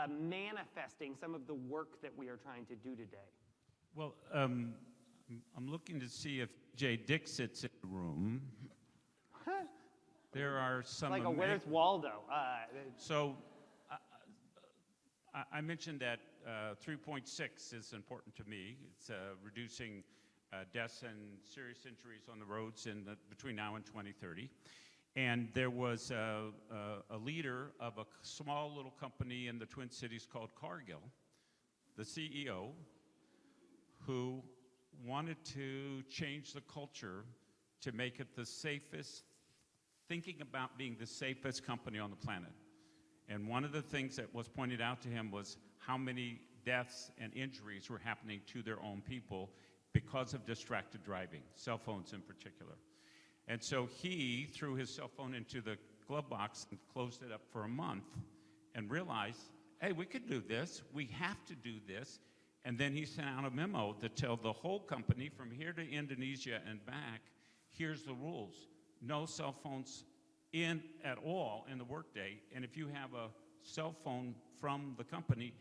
S1: manifesting some of the work that we are trying to do today?
S2: Well, I'm looking to see if Jay Dixit's in the room. There are some...
S1: Where's Waldo?
S2: So I mentioned that 3.6 is important to me. It's reducing deaths and serious injuries on the roads between now and 2030. And there was a leader of a small little company in the Twin Cities called Cargill. The CEO who wanted to change the culture to make it the safest, thinking about being the safest company on the planet. And one of the things that was pointed out to him was how many deaths and injuries were happening to their own people because of distracted driving, cell phones in particular. And so he threw his cell phone into the glove box and closed it up for a month and realized, hey, we could do this. We have to do this. And then he sent out a memo to tell the whole company from here to Indonesia and back, here's the rules. No cell phones in at all in the workday. And if you have a cell phone from the company,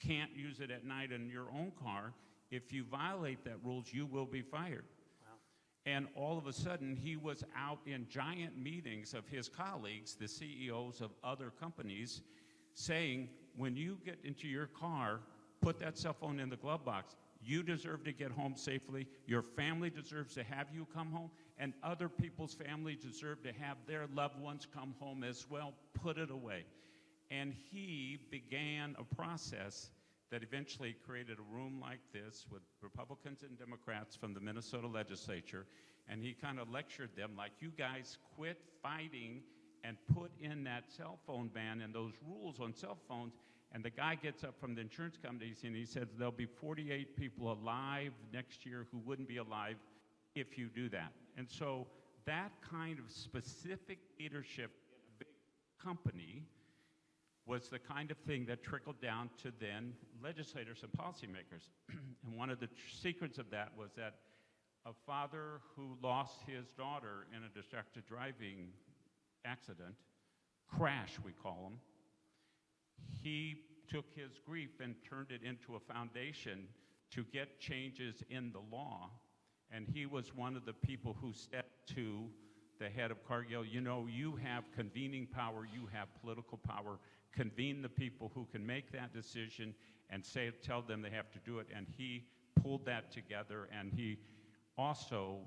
S2: can't use it at night in your own car. If you violate that rules, you will be fired. Wow. And all of a sudden, he was out in giant meetings of his colleagues, the CEOs of other companies, saying, when you get into your car, put that cell phone in the glove box. You deserve to get home safely. Your family deserves to have you come home. And other people's families deserve to have their loved ones come home as well. Put it away. And he began a process that eventually created a room like this with Republicans and Democrats from the Minnesota legislature. And he kind of lectured them like, you guys quit fighting and put in that cell phone ban and those rules on cell phones. And the guy gets up from the insurance companies and he says there'll be 48 people alive next year who wouldn't be alive if you do that. And so that kind of specific leadership in a big company was the kind of thing that trickled down to then legislators and policymakers. And one of the secrets of that was that a father who lost his daughter in a distracted driving accident, crash we call them, he took his grief and turned it into a foundation to get changes in the law. And he was one of the people who said to the head of Cargill, you know, you have convening power, you have political power, convene the people who can make that decision and tell them they have to do it. And he pulled that together, and he also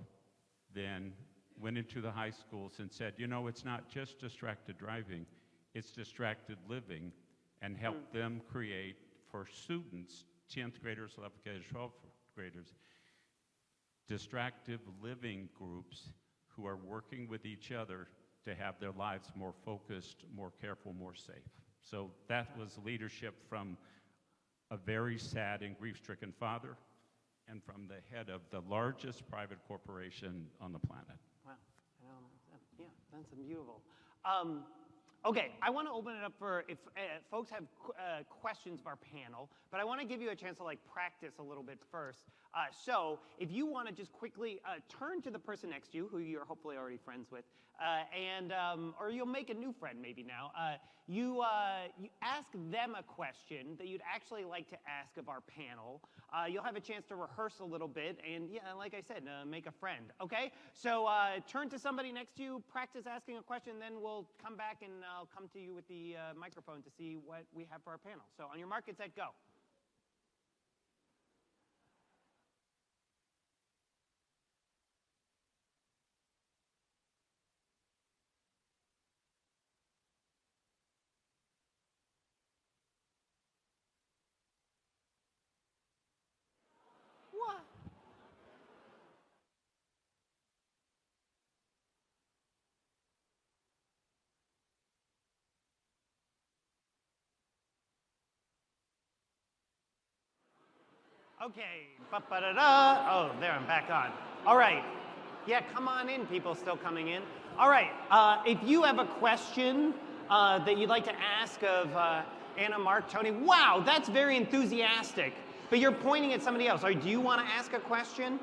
S2: then went into the high schools and said, you know, it's not just distracted driving, it's distracted living, and helped them create for students, 10th graders, 11th graders, 12th graders, distractive living groups who are working with each other to have their lives more focused, more careful, more safe. So that was leadership from a very sad and grief-stricken father and from the head of the largest private corporation on the planet.
S1: Wow, yeah, that's beautiful. Okay, I want to open it up for if folks have questions of our panel, but I want to give you a chance to practice a little bit first. So if you want to just quickly turn to the person next to you, who you're hopefully already friends with, or you'll make a new friend maybe now. You ask them a question that you'd actually like to ask of our panel. You'll have a chance to rehearse a little bit, and yeah, like I said, make a friend. Okay, so turn to somebody next to you, practice asking a question, then we'll come back and I'll come to you with the microphone to see what we have for our panel. So on your mark, get set, go. What? Okay, ba-ba-da-da. Oh, there, I'm back on. All right. Yeah, come on in, people still coming in. All right, if you have a question that you'd like to ask of Anna, Mark, Tony, wow, that's very enthusiastic. But you're pointing at somebody else. Do you want to ask a question?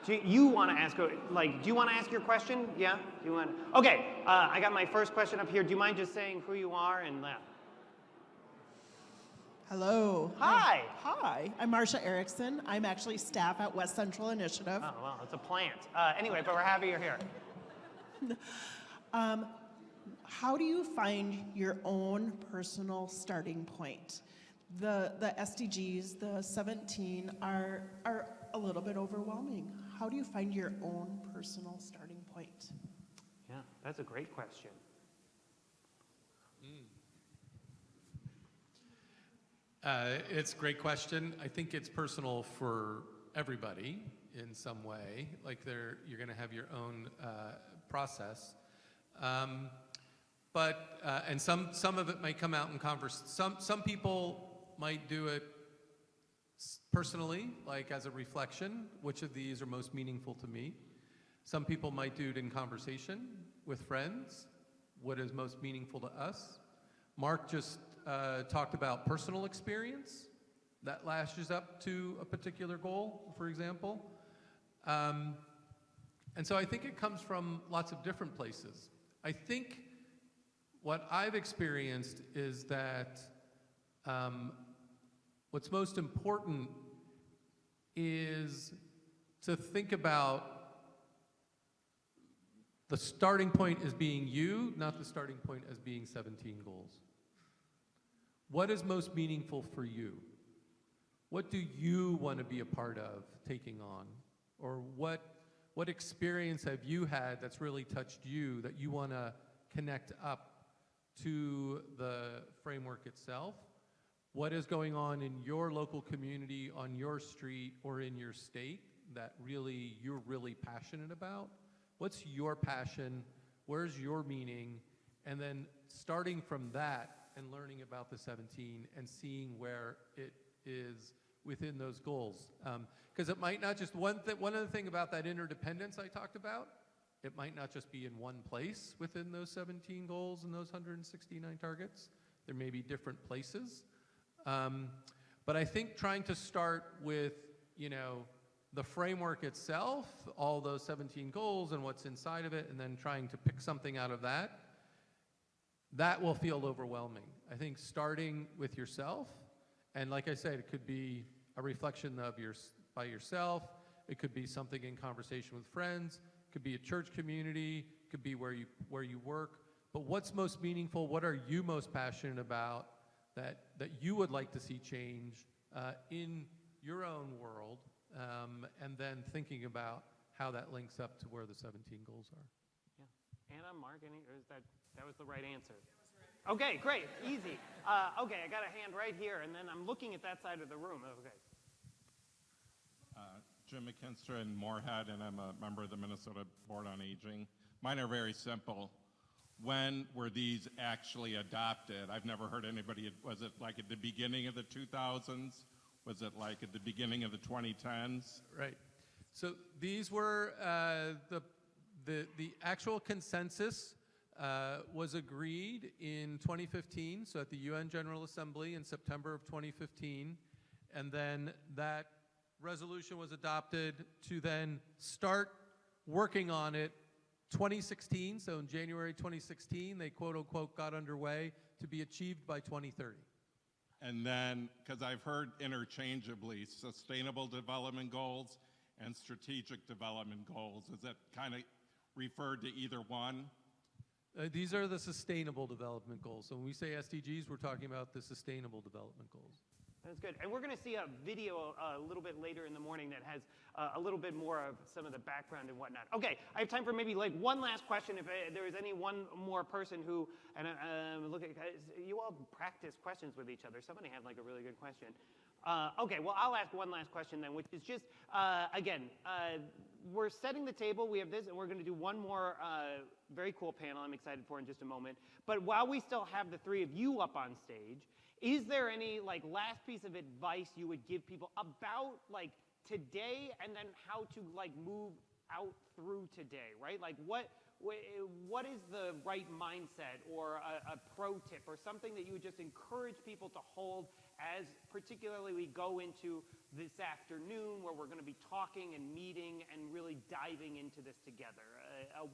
S1: Do you want to ask, do you want to ask your question? Yeah? Do you want? Okay, I got my first question up here. Do you mind just saying who you are and
S6: Hello.
S1: Hi.
S6: Hi. I'm Marcia Erickson. I'm actually staff at West Central Initiative.
S1: Oh, well, it's a plant. Anyway, but we're happy you're here.
S6: How do you find your own personal starting point? The SDGs, the 17, are a little bit overwhelming. How do you find your own personal starting point?
S1: Yeah, that's a great question.
S5: It's a great question. I think it's personal for everybody in some way. Like you're going to have your own process. And some of it might come out in some people might do it personally, like as a reflection, which of these are most meaningful to me. Some people might do it in conversation with friends, what is most meaningful to us. Mark just talked about personal experience that lashes up to a particular goal, for example. And so I think it comes from lots of different places. I think what I've experienced is that what's most important is to think about the starting point as being you, not the starting point as being 17 goals. What is most meaningful for you? What do you want to be a part of taking on? Or what experience have you had that's really touched you that you want to connect up to the framework itself? What is going on in your local community, on your street, or in your state that you're really passionate about? What's your passion? Where's your meaning? And then starting from that and learning about the 17 and seeing where it is within those goals. Because it might not just, one other thing about that interdependence I talked about, it might not just be in one place within those 17 goals and those 169 targets. There may be different places. But I think trying to start with, the framework itself, all those 17 goals and what's inside of it, and then trying to pick something out of that will feel overwhelming. I think starting with yourself, and like I said, it could be a reflection of by yourself, it could be something in conversation with friends, it could be a church community, it could be where you work, but what's most meaningful, what are you most passionate about that you would like to see change in your own world, and then thinking about how that links up to where the 17 goals are.
S1: Yeah. Anna, Mark, that was the right answer? Okay, great, easy. Okay, I got a hand right here, and then I'm looking at that side of the room. Okay.
S7: Jim McKinstry in Moorhead, and I'm a member of the Minnesota Board on Aging. Mine are very simple. When were these actually adopted? I've never heard anybody, was it like at the beginning of the 2000s? Was it like at the beginning of the 2010s?
S5: Right. So these were the actual consensus was agreed in 2015, so at the UN General Assembly in September of 2015, and then that resolution was adopted to then start working on it 2016, so in January 2016, they quote-unquote got underway to be achieved by 2030.
S7: And then, because I've heard interchangeably, sustainable development goals and strategic development goals, is that kind of referred to either one?
S5: These are the sustainable development goals. So when we say SDGs, we're talking about the sustainable development goals.
S1: That's good. And we're going to see a video a little bit later in the morning that has a little bit more of some of the background and whatnot. Okay, I have time for maybe like one last question. If there is any one more person who, and look at you all practice questions with each other. Somebody had like a really good question. Okay, well, I'll ask one last question then, which is just, again, we're setting the table. We have this, and we're going to do one more very cool panel I'm excited for in just a moment. But while we still have the three of you up on stage, is there any like last piece of advice you would give people about like today and then how to like move out through today, right? Like what is the right mindset or a pro tip or something that you would just encourage people to hold as particularly we go into this afternoon where we're going to be talking and meeting and really diving into this together?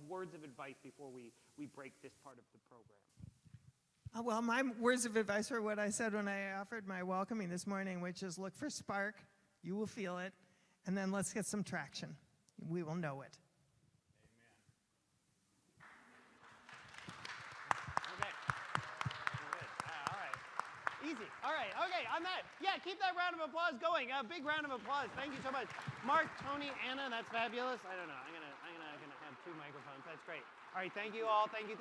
S1: Words of advice before we break this part of the program.
S4: Well, my words of advice are what I said when I offered my welcoming this morning, which is look for spark, you will feel it, and then let's get some traction. We will know it.
S1: Easy. All right. Okay. On that, yeah, keep that round of applause going. A big round of applause. Thank you so much, Mark, Tony, Anna. That's fabulous. I don't know. I'm gonna have two microphones. That's great. All right. Thank you all. Thank you.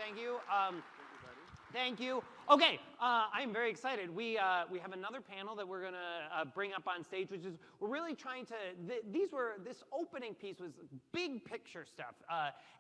S1: Thank you. Okay, I'm very excited. We have another panel that we're going to bring up on stage, which is we're really trying to. This opening piece was big picture stuff,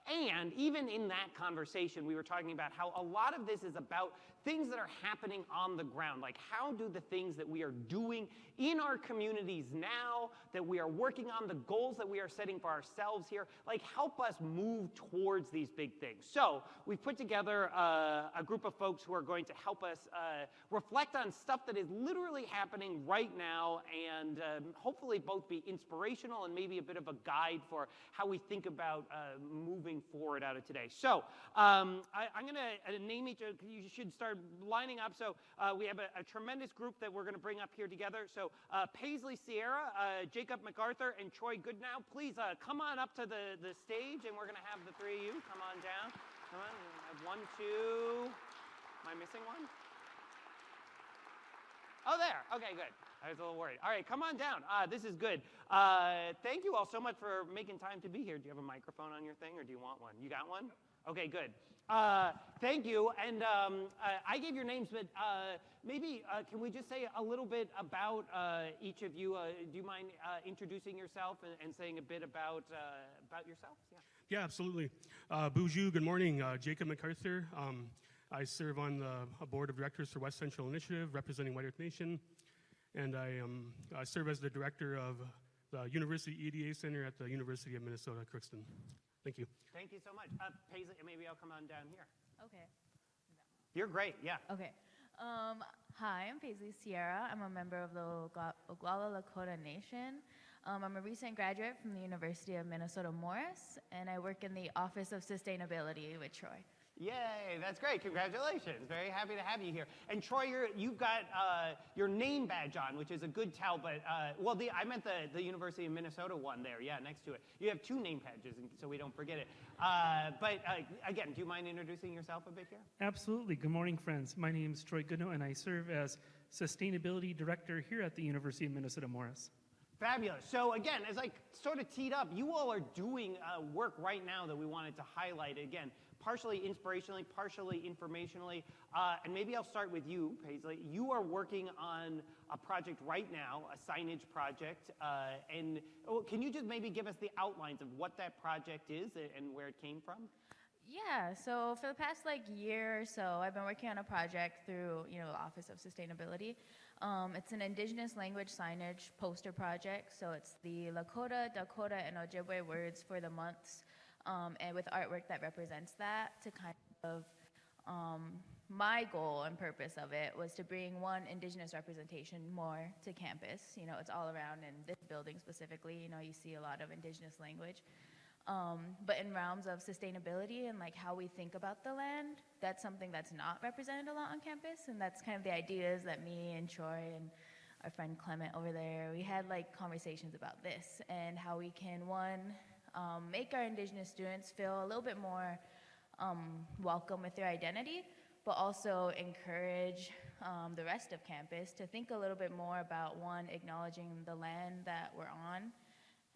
S1: and even in that conversation, we were talking about how a lot of this is about things that are happening on the ground. Like, how do the things that we are doing in our communities now, that we are working on, the goals that we are setting for ourselves here, like help us move towards these big things. So we've put together a group of folks who are going to help us reflect on stuff that is literally happening right now, and hopefully both be inspirational and maybe a bit of a guide for how we think about moving forward out of today. So I'm going to name each. You should start lining up. So we have a tremendous group that we're going to bring up here together. So Paisley Sierra, Jacob MacArthur, and Troy Goodnow, please come on up to the stage, and we're going to have the three of you come on down. Come on. I have 1, 2. Am I missing one? Oh, there. Okay, good. I was a little worried. All right, come on down. This is good. Thank you all so much for making time to be here. Do you have a microphone on your thing, or do you want one? You got one? Okay, good. Thank you. And I gave your names, but maybe can we just say a little bit about each of you? Do you mind introducing yourself and saying a bit about yourself? Yeah.
S8: Yeah, absolutely. Bonjour, good morning. Jacob MacArthur. I serve on the board of directors for West Central Initiative, representing White Earth Nation, and I serve as the director of the University EDA Center at the University of Minnesota, Crookston. Thank you.
S1: Thank you so much. Paisley, maybe I'll come on down here.
S9: Okay.
S1: You're great, yeah.
S9: Okay. Hi, I'm Paisley Sierra. I'm a member of the Oglala Lakota Nation. I'm a recent graduate from the University of Minnesota Morris, and I work in the Office of Sustainability with Troy.
S1: Yay, that's great. Congratulations. Very happy to have you here. And Troy, you've got your name badge on, which is a good tell, but, I meant the University of Minnesota one there, yeah, next to it. You have 2 name badges, so we don't forget it. Again, do you mind introducing yourself a bit here?
S10: Absolutely. Good morning, friends. My name is Troy Goodnow, and I serve as Sustainability Director here at the University of Minnesota Morris.
S1: Fabulous. So again, as I sort of teed up, you all are doing work right now that we wanted to highlight. Again, partially inspirationally, partially informationally. And maybe I'll start with you, Paisley. You are working on a project right now, a signage project. Can you just maybe give us the outlines of what that project is and where it came from?
S9: Yeah, so for the past year or so, I've been working on a project through the Office of Sustainability. It's an indigenous language signage poster project, so it's the Lakota, Dakota, and Ojibwe words for the months, and with artwork that represents that to kind of, my goal and purpose of it was to bring one indigenous representation more to campus. It's all around in this building specifically, you see a lot of indigenous language. But in realms of sustainability and how we think about the land, that's something that's not represented a lot on campus, and that's kind of the ideas that me and Troy and our friend Clement over there, we had conversations about this and how we can, one, make our indigenous students feel a little bit more welcome with their identity, but also encourage the rest of campus to think a little bit more about, one, acknowledging the land that we're on,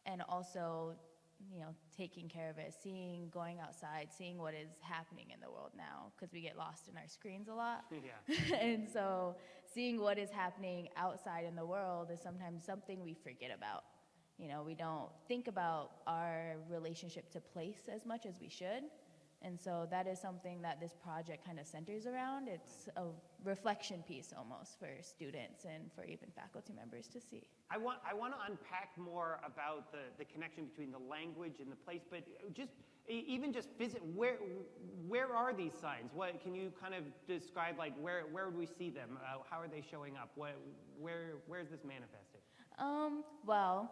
S9: and also taking care of it, going outside, seeing what is happening in the world now, because we get lost in our screens a lot.
S1: Yeah.
S9: And so seeing what is happening outside in the world is sometimes something we forget about. We don't think about our relationship to place as much as we should. And so that is something that this project kind of centers around. It's a reflection piece almost for students and for even faculty members to see.
S1: I want to unpack more about the connection between the language and the place, but just visit, where are these signs? What can you kind of describe, where would we see them? How are they showing up? Where is this manifested?
S9: Well,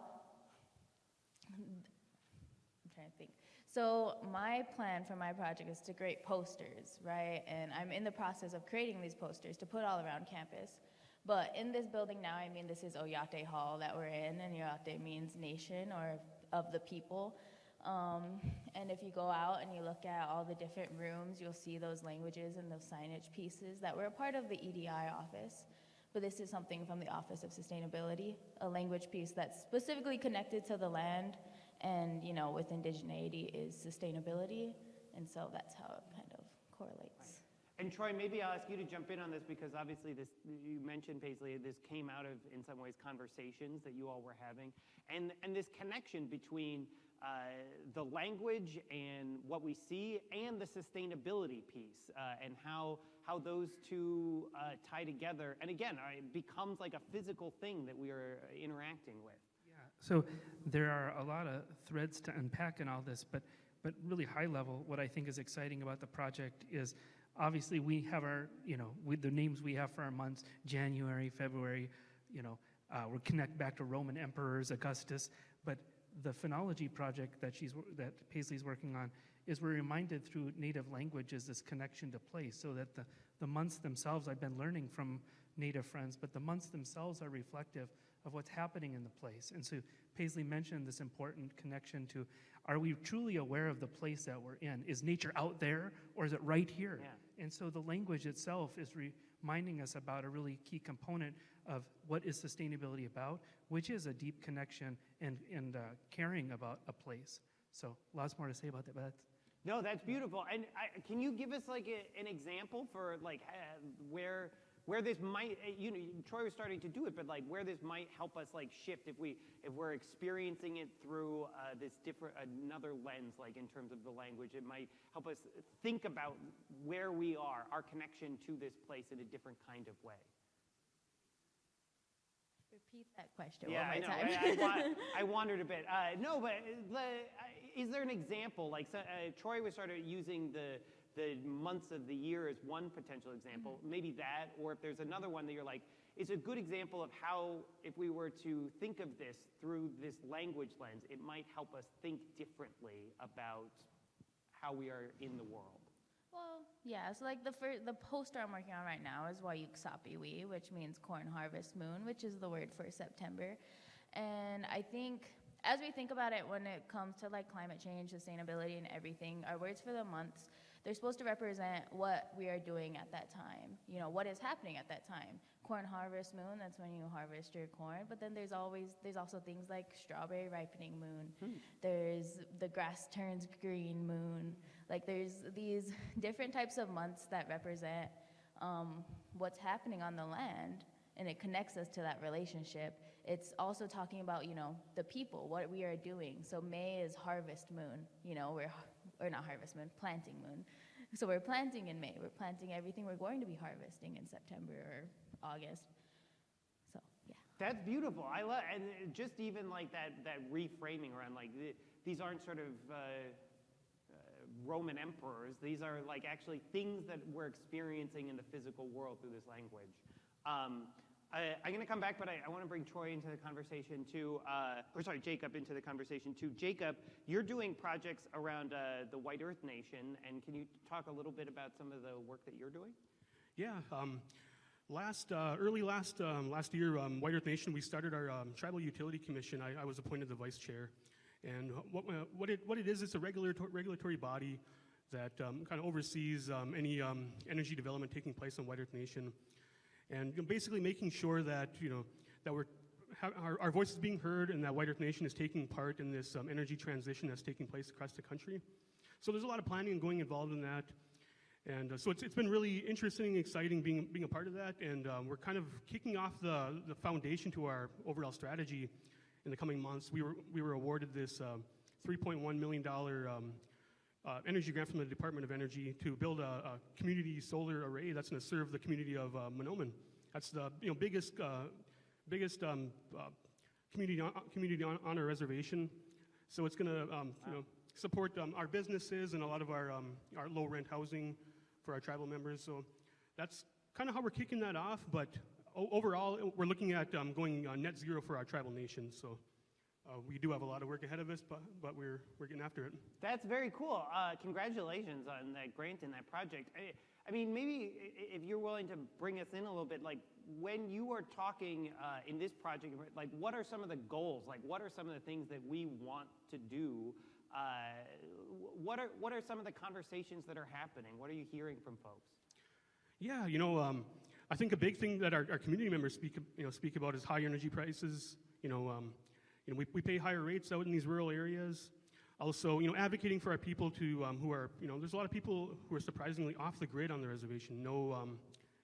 S9: I'm trying to think. So my plan for my project is to create posters, right? And I'm in the process of creating these posters to put all around campus. But in this building now, this is Oyate Hall that we're in, and Oyate means nation or of the people. And if you go out and you look at all the different rooms, you'll see those languages and those signage pieces that were a part of the EDI office. But this is something from the Office of Sustainability, a language piece that's specifically connected to the land, and with indigeneity is sustainability, and so that's how it kind of correlates.
S1: And Troy, maybe I'll ask you to jump in on this because obviously this, you mentioned Paisley, this came out of, in some ways, conversations that you all were having. And this connection between the language and what we see and the sustainability piece and how those two tie together. And again, it becomes like a physical thing that we are interacting with.
S10: So there are a lot of threads to unpack in all this, but really high level, what I think is exciting about the project is obviously we have our, with the names we have for our months, January, February, we connect back to Roman emperors, Augustus, but the phonology project that Paisley's working on is we're reminded through native languages this connection to place, so that the months themselves, I've been learning from native friends, but the months themselves are reflective of what's happening in the place. And so Paisley mentioned this important connection to, are we truly aware of the place that we're in? Is nature out there, or is it right here?
S1: Yeah.
S10: And so the language itself is reminding us about a really key component of what is sustainability about, which is a deep connection and caring about a place. So lots more to say about that, but that's...
S1: No, that's beautiful. And can you give us like an example for like where this might, Troy was starting to do it, but like where this might help us like shift if we're experiencing it through another lens, like in terms of the language, it might help us think about where we are, our connection to this place in a different kind of way.
S9: Repeat that question
S1: Yeah,
S9: one more
S1: I know.
S9: time.
S1: I wandered a bit. No, but is there an example? Like Troy was sort of using the months of the year as one potential example. Maybe that, or if there's another one that you're like, it's a good example of how, if we were to think of this through this language lens, it might help us think differently about how we are in the world.
S9: Well, yeah, so like the poster I'm working on right now is Wayuksapiwi, which means corn harvest moon, which is the word for September. And I think as we think about it when it comes to like climate change, sustainability, and everything, our words for the months, they're supposed to represent what we are doing at that time, what is happening at that time. Corn harvest moon, that's when you harvest your corn, but then there's also things like strawberry ripening moon. There's the grass turns green moon. Like there's these different types of months that represent what's happening on the land, and it connects us to that relationship. It's also talking about, the people, what we are doing. So May is harvest moon, or not harvest moon, planting moon. So we're planting in May. We're planting everything we're going to be harvesting in September or August. So, yeah.
S1: That's beautiful. I love, and just even like that reframing around like these aren't sort of Roman emperors. These are like actually things that we're experiencing in the physical world through this language. I'm going to come back, but I want to bring Troy into the conversation too, Jacob into the conversation too. Jacob, you're doing projects around the White Earth Nation, and can you talk a little bit about some of the work that you're doing?
S8: Yeah, early last year, White Earth Nation, we started our Tribal Utility Commission. I was appointed the vice chair. And what it is, it's a regulatory body that kind of oversees any energy development taking place on White Earth Nation. And basically making sure that, that our voice is being heard and that White Earth Nation is taking part in this energy transition that's taking place across the country. So there's a lot of planning and going involved in that. And so it's been really interesting and exciting being a part of that. And we're kind of kicking off the foundation to our overall strategy in the coming months. We were awarded this $3.1 million energy grant from the Department of Energy to build a community solar array that's going to serve the community of Monoman. That's the biggest community on our reservation. So it's going to support our businesses and a lot of our low rent housing for our tribal members. So that's kind of how we're kicking that off. But overall, we're looking at going net zero for our tribal nations. So we do have a lot of work ahead of us, but we're getting after it.
S1: That's very cool. Congratulations on that grant and that project. I mean, maybe if you're willing to bring us in a little bit, like when you are talking in this project, like what are some of the goals? Like what are some of the things that we want to do? What are some of the conversations that are happening? What are you hearing from folks?
S8: Yeah, I think a big thing that our community members speak about is high energy prices. We pay higher rates out in these rural areas. Also, advocating for our people to who are, there's a lot of people who are surprisingly off the grid on the reservation. No,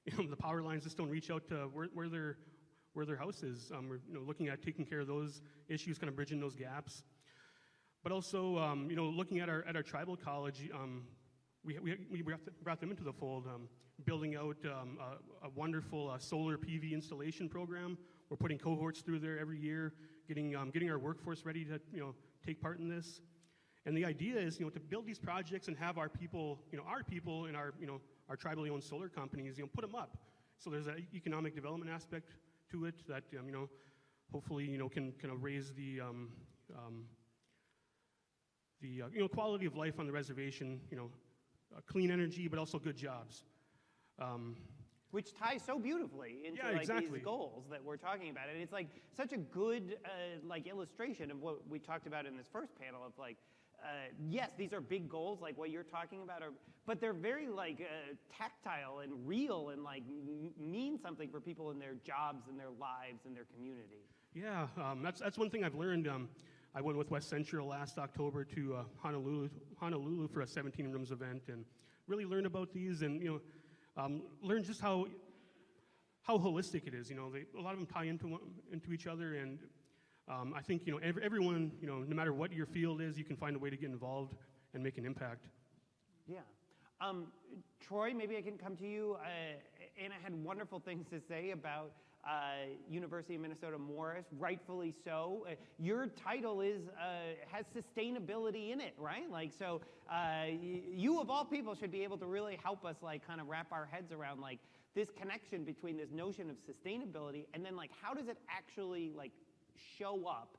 S8: the power lines just don't reach out to where their house is. We're, looking at taking care of those issues, kind of bridging those gaps. But also, looking at our tribal college, we brought them into the fold, building out a wonderful solar PV installation program. We're putting cohorts through there every year, getting our workforce ready to take part in this. And the idea is to build these projects and have our people in our tribally owned solar companies put them up. So there's an economic development aspect to it that hopefully can kind of raise the quality of life on the reservation. Clean energy, but also good jobs.
S1: Which ties so beautifully into
S8: exactly.
S1: these goals that we're talking about. And it's like such a good illustration of what we talked about in this first panel of yes, these are big goals like what you're talking about, but they're very tactile and real and mean something for people in their jobs and their lives and their community.
S8: Yeah, that's one thing I've learned. I went with West Central last October to Honolulu for a 17 rooms event and really learned about these and learn just how holistic it is. A lot of them tie into each other, and I think everyone, no matter what your field is, you can find a way to get involved and make an impact.
S1: Yeah. Troy, maybe I can come to you. Anna had wonderful things to say about University of Minnesota Morris, rightfully so. Your title has sustainability in it, right? You of all people should be able to really help us kind of wrap our heads around this connection between this notion of sustainability and then how does it actually show up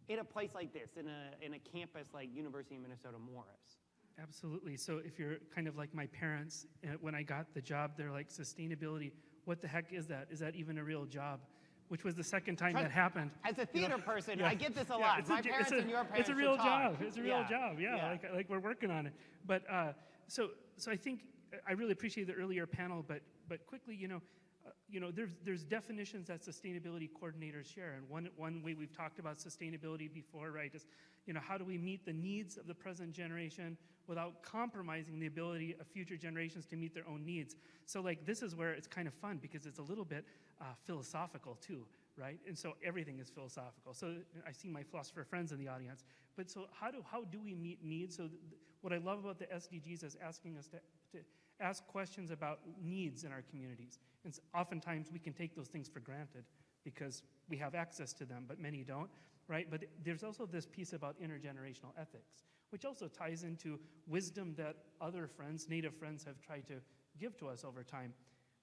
S1: in a place like this, in a campus like University of Minnesota Morris?
S10: Absolutely. So if you're kind of like my parents, when I got the job, they're like, sustainability, what the heck is that? Is that even a real job? Which was the second time that happened.
S1: As a theater person, I get this a lot. My parents and your parents
S10: It's a real
S1: should
S10: job.
S1: talk.
S10: It's a real job. Yeah. Like we're working on it. But so I think I really appreciate the earlier panel. But quickly, there's definitions that sustainability coordinators share, and one way we've talked about sustainability before, right, is how do we meet the needs of the present generation without compromising the ability of future generations to meet their own needs. So this is where it's kind of fun because it's a little bit philosophical too, right? And so everything is philosophical. So I see my philosopher friends in the audience. But so how do we meet needs? So what I love about the SDGs is asking us to ask questions about needs in our communities. And oftentimes we can take those things for granted because we have access to them, but many don't, right? But there's also this piece about intergenerational ethics, which also ties into wisdom that other friends, Native friends, have tried to give to us over time.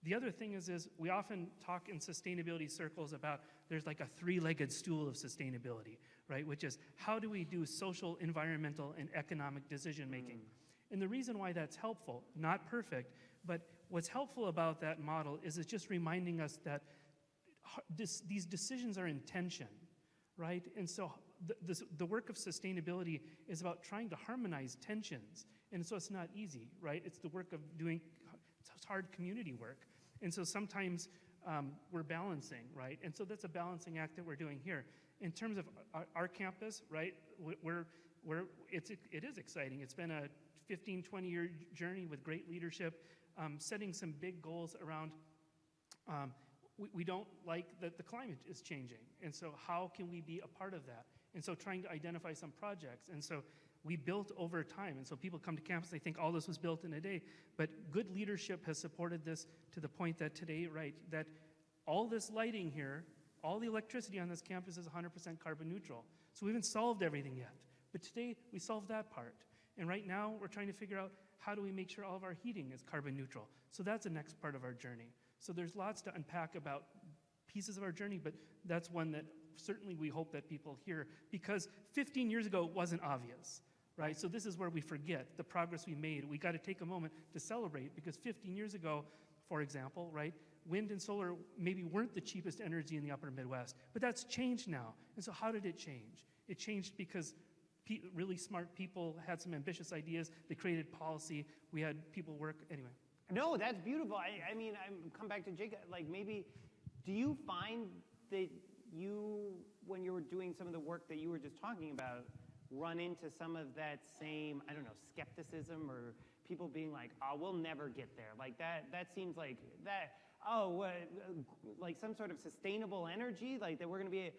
S10: The other thing is we often talk in sustainability circles about there's a three-legged stool of sustainability, right? Which is how do we do social, environmental, and economic decision making? And the reason why that's helpful, not perfect, but what's helpful about that model is it's just reminding us that these decisions are in tension, right? And so the work of sustainability is about trying to harmonize tensions. And so it's not easy, right? It's the work of doing hard community work. And so sometimes we're balancing, right? And so that's a balancing act that we're doing here. In terms of our campus, right, it is exciting. It's been a 15, 20-year journey with great leadership, setting some big goals around we don't like that the climate is changing. And so how can we be a part of that? And so trying to identify some projects. And so we built over time. And so people come to campus, they think all this was built in a day. But good leadership has supported this to the point that today, right, that all this lighting here, all the electricity on this campus is 100% carbon neutral. So we haven't solved everything yet. But today, we solved that part. And right now, we're trying to figure out how do we make sure all of our heating is carbon neutral. So that's the next part of our journey. So there's lots to unpack about pieces of our journey, but that's one that certainly we hope that people hear, because 15 years ago it wasn't obvious, right? So this is where we forget the progress we made. We got to take a moment to celebrate, because 15 years ago, for example, right, wind and solar maybe weren't the cheapest energy in the upper Midwest, but that's changed now. And so how did it change? It changed because really smart people had some ambitious ideas. They created policy. We had people work, anyway.
S1: No, that's beautiful. I mean, I'm come back to Jacob. Maybe, do you find that when you were doing some of the work that you were just talking about, run into some of that same, I don't know, skepticism or people being like, oh, we'll never get there. Like that seems like that, like some sort of sustainable energy, like that we're gonna be,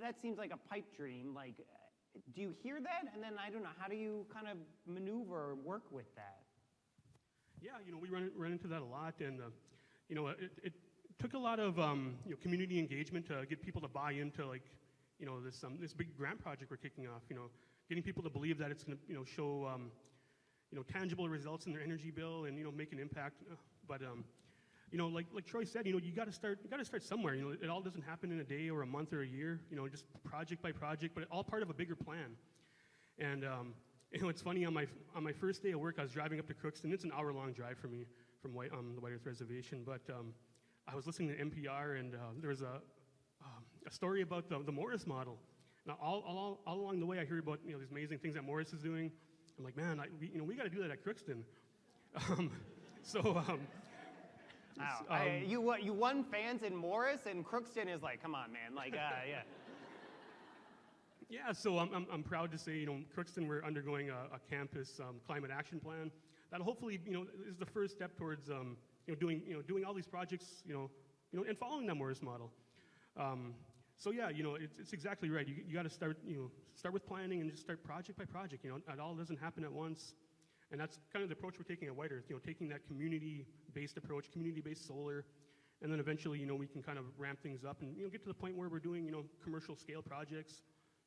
S1: that seems like a pipe dream. Like, do you hear that? And then, I don't know, how do you kind of maneuver or work with that?
S8: Yeah, we run into that a lot, and it took a lot of community engagement to get people to buy into this big grant project we're kicking off. Getting people to believe that it's going to show tangible results in their energy bill and make an impact. But like Troy said, you got to start somewhere. It all doesn't happen in a day or a month or a year. Just project by project, but all part of a bigger plan. And it's funny, on my first day of work, I was driving up to Crookston. It's an hour-long drive for me from the White Earth Reservation. But I was listening to NPR, and there was a story about the Morris model. Now, all along the way, I hear about these amazing things that Morris is doing. I'm like, man, we got to do that at Crookston.
S1: Wow. You won fans in Morris, and Crookston is like, come on, man. Like, yeah.
S8: Yeah, so I'm proud to say, Crookston, we're undergoing a campus climate action plan that hopefully, is the first step towards, doing all these projects, and following that Morris model. So yeah, it's exactly right. You got to start with planning and just start project by project. It all doesn't happen at once, and that's kind of the approach we're taking at White Earth. Taking that community-based approach, community-based solar, and then eventually, we can kind of ramp things up and get to the point where we're doing commercial scale projects,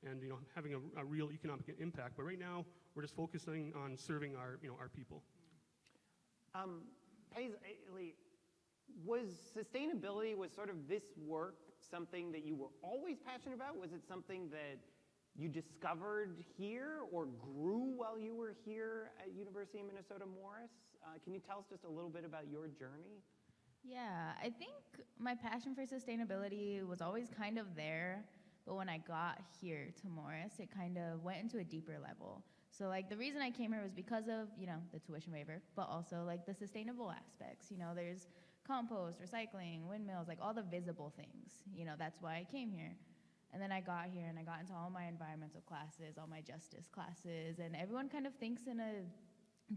S8: and having a real economic impact. But right now, we're just focusing on serving our people.
S1: Paisley, was sustainability, was sort of this work something that you were always passionate about? Was it something that you discovered here or grew while you were here at University of Minnesota Morris? Can you tell us just a little bit about your journey?
S9: Yeah, I think my passion for sustainability was always kind of there, but when I got here to Morris, it kind of went into a deeper level. So the reason I came here was because of, the tuition waiver, but also the sustainable aspects. There's compost, recycling, windmills, all the visible things. That's why I came here. And then I got here and I got into all my environmental classes, all my justice classes, and everyone kind of thinks in a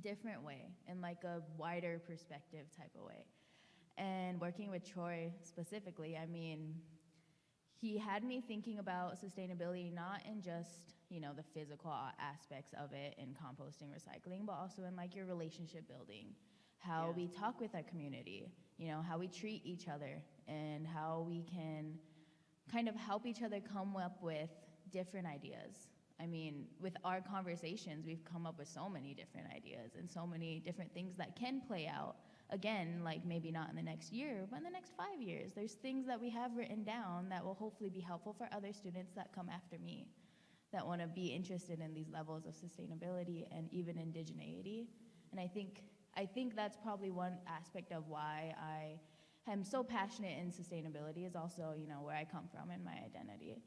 S9: different way, in a wider perspective type of way. And working with Troy specifically, he had me thinking about sustainability not in just, the physical aspects of it in composting, recycling, but also in your relationship building, how we talk with our community, how we treat each other, and how we can kind of help each other come up with different ideas. With our conversations, we've come up with so many different ideas and so many different things that can play out. Again, maybe not in the next year, but in the next 5 years. There's things that we have written down that will hopefully be helpful for other students that come after me, that want to be interested in these levels of sustainability and even indigeneity. And I think that's probably one aspect of why I am so passionate in sustainability, is also, where I come from and my identity.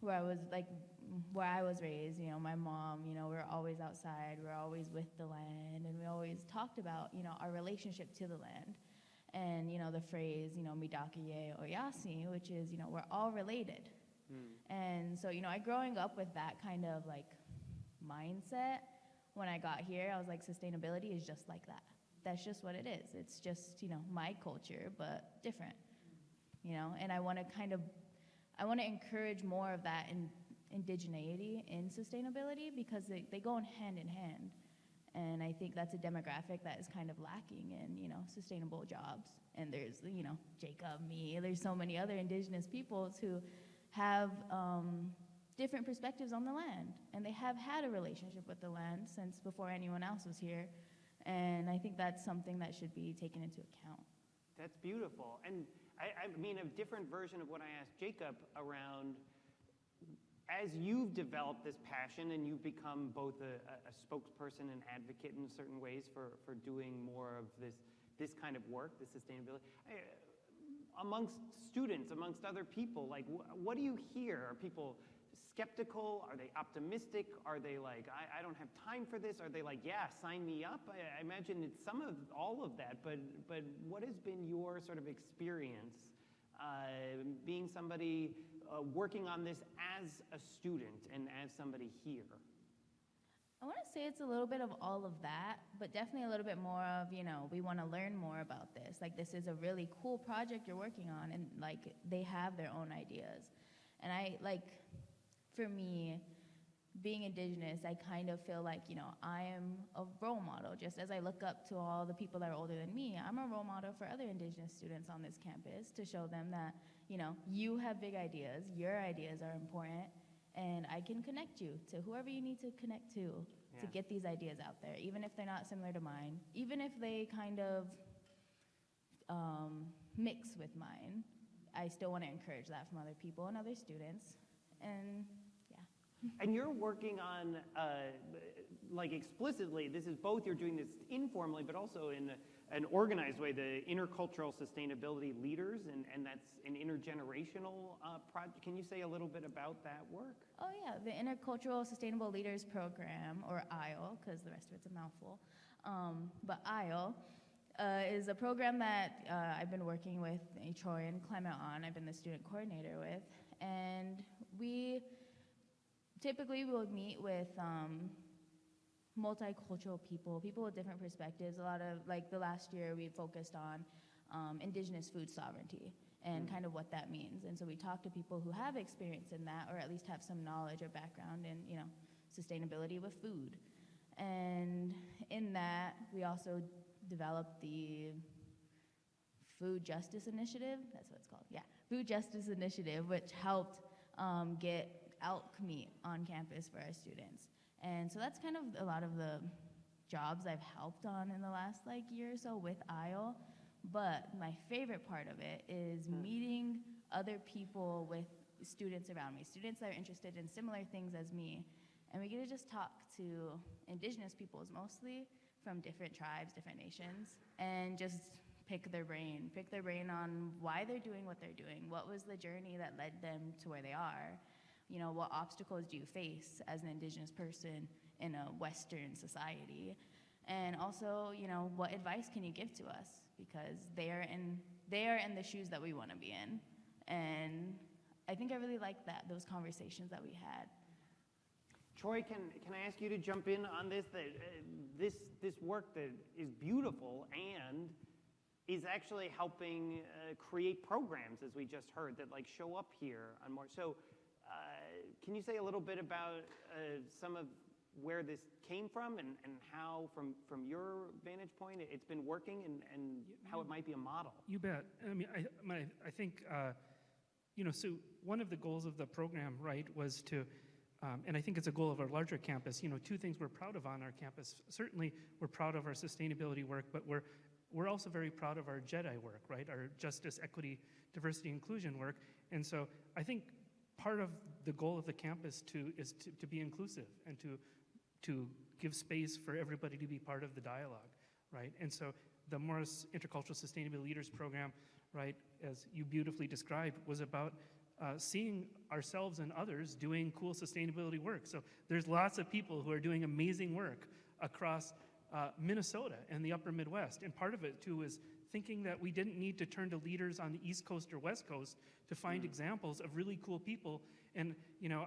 S9: Where I was raised, my mom, we're always outside, we're always with the land, and we always talked about, our relationship to the land. And, the phrase, midakiye oyasi, which is, we're all related. And so, growing up with that kind of mindset, when I got here, I was like, sustainability is just like that. That's just what it is. It's just, my culture, but different, and I want to encourage more of that indigeneity in sustainability, because they go hand in hand. And I think that's a demographic that is kind of lacking in, sustainable jobs. And there's, Jacob, me, there's so many other indigenous peoples who have different perspectives on the land. And they have had a relationship with the land since before anyone else was here. And I think that's something that should be taken into account.
S1: That's beautiful. And a different version of what I asked Jacob around, as you've developed this passion and you've become both a spokesperson and advocate in certain ways for doing more of this kind of work, this sustainability, amongst students, amongst other people, what do you hear? Are people skeptical? Are they optimistic? Are they like, I don't have time for this? Are they like, yeah, sign me up? I imagine it's some of all of that, but what has been your sort of experience being somebody working on this as a student and as somebody here?
S9: I want to say it's a little bit of all of that, but definitely a little bit more of, we want to learn more about this. Like, this is a really cool project you're working on, and like, they have their own ideas. And for me, being Indigenous, I kind of feel like, I am a role model. Just as I look up to all the people that are older than me, I'm a role model for other Indigenous students on this campus to show them that, you have big ideas, your ideas are important, and I can connect you to whoever you need to connect to get these ideas out there, even if they're not similar to mine, even if they kind of mix with mine. I still want to encourage that from other people and other students, and
S1: And you're working on, explicitly, this is both, you're doing this informally, but also in an organized way, the intercultural sustainability leaders, and that's an intergenerational project. Can you say a little bit about that work?
S9: Oh yeah, the Intercultural Sustainable Leaders Program, or ISLE, because the rest of it's a mouthful. But ISLE is a program that I've been working with Troy and Clement on. I've been the student coordinator with, and we typically will meet with multicultural people with different perspectives. A lot of, the last year we focused on Indigenous food sovereignty and kind of what that means. And so we talk to people who have experience in that, or at least have some knowledge or background in, sustainability with food. And in that, we also developed the Food Justice Initiative, that's what it's called, yeah, Food Justice Initiative, which helped get elk meat on campus for our students. And so that's kind of a lot of the jobs I've helped on in the last year or so with ISLE. But my favorite part of it is meeting other people with students around me, students that are interested in similar things as me. And we get to just talk to Indigenous peoples mostly, from different tribes, different nations, and just pick their brain on why they're doing what they're doing. What was the journey that led them to where they are? What obstacles do you face as an Indigenous person in a Western society? And also, what advice can you give to us? Because they are in the shoes that we want to be in. And I think I really liked those conversations that we had.
S1: Troy, can I ask you to jump in on this? That this work that is beautiful and is actually helping create programs, as we just heard, that show up here on more. So, can you say a little bit about some of where this came from and how, from your vantage point, it's been working and how it might be a model?
S10: You bet. I mean, I think, so one of the goals of the program, right, was to, and I think it's a goal of our larger campus, two things we're proud of on our campus. Certainly, we're proud of our sustainability work, but we're also very proud of our JEDI work, right, our justice, equity, diversity, inclusion work. And so I think part of the goal of the campus is to be inclusive and to give space for everybody to be part of the dialogue, right? And so the Morris Intercultural Sustainability Leaders Program, right, as you beautifully described, was about seeing ourselves and others doing cool sustainability work. So there's lots of people who are doing amazing work across Minnesota and the upper Midwest. And part of it, too, is thinking that we didn't need to turn to leaders on the East Coast or West Coast to find examples of really cool people. And,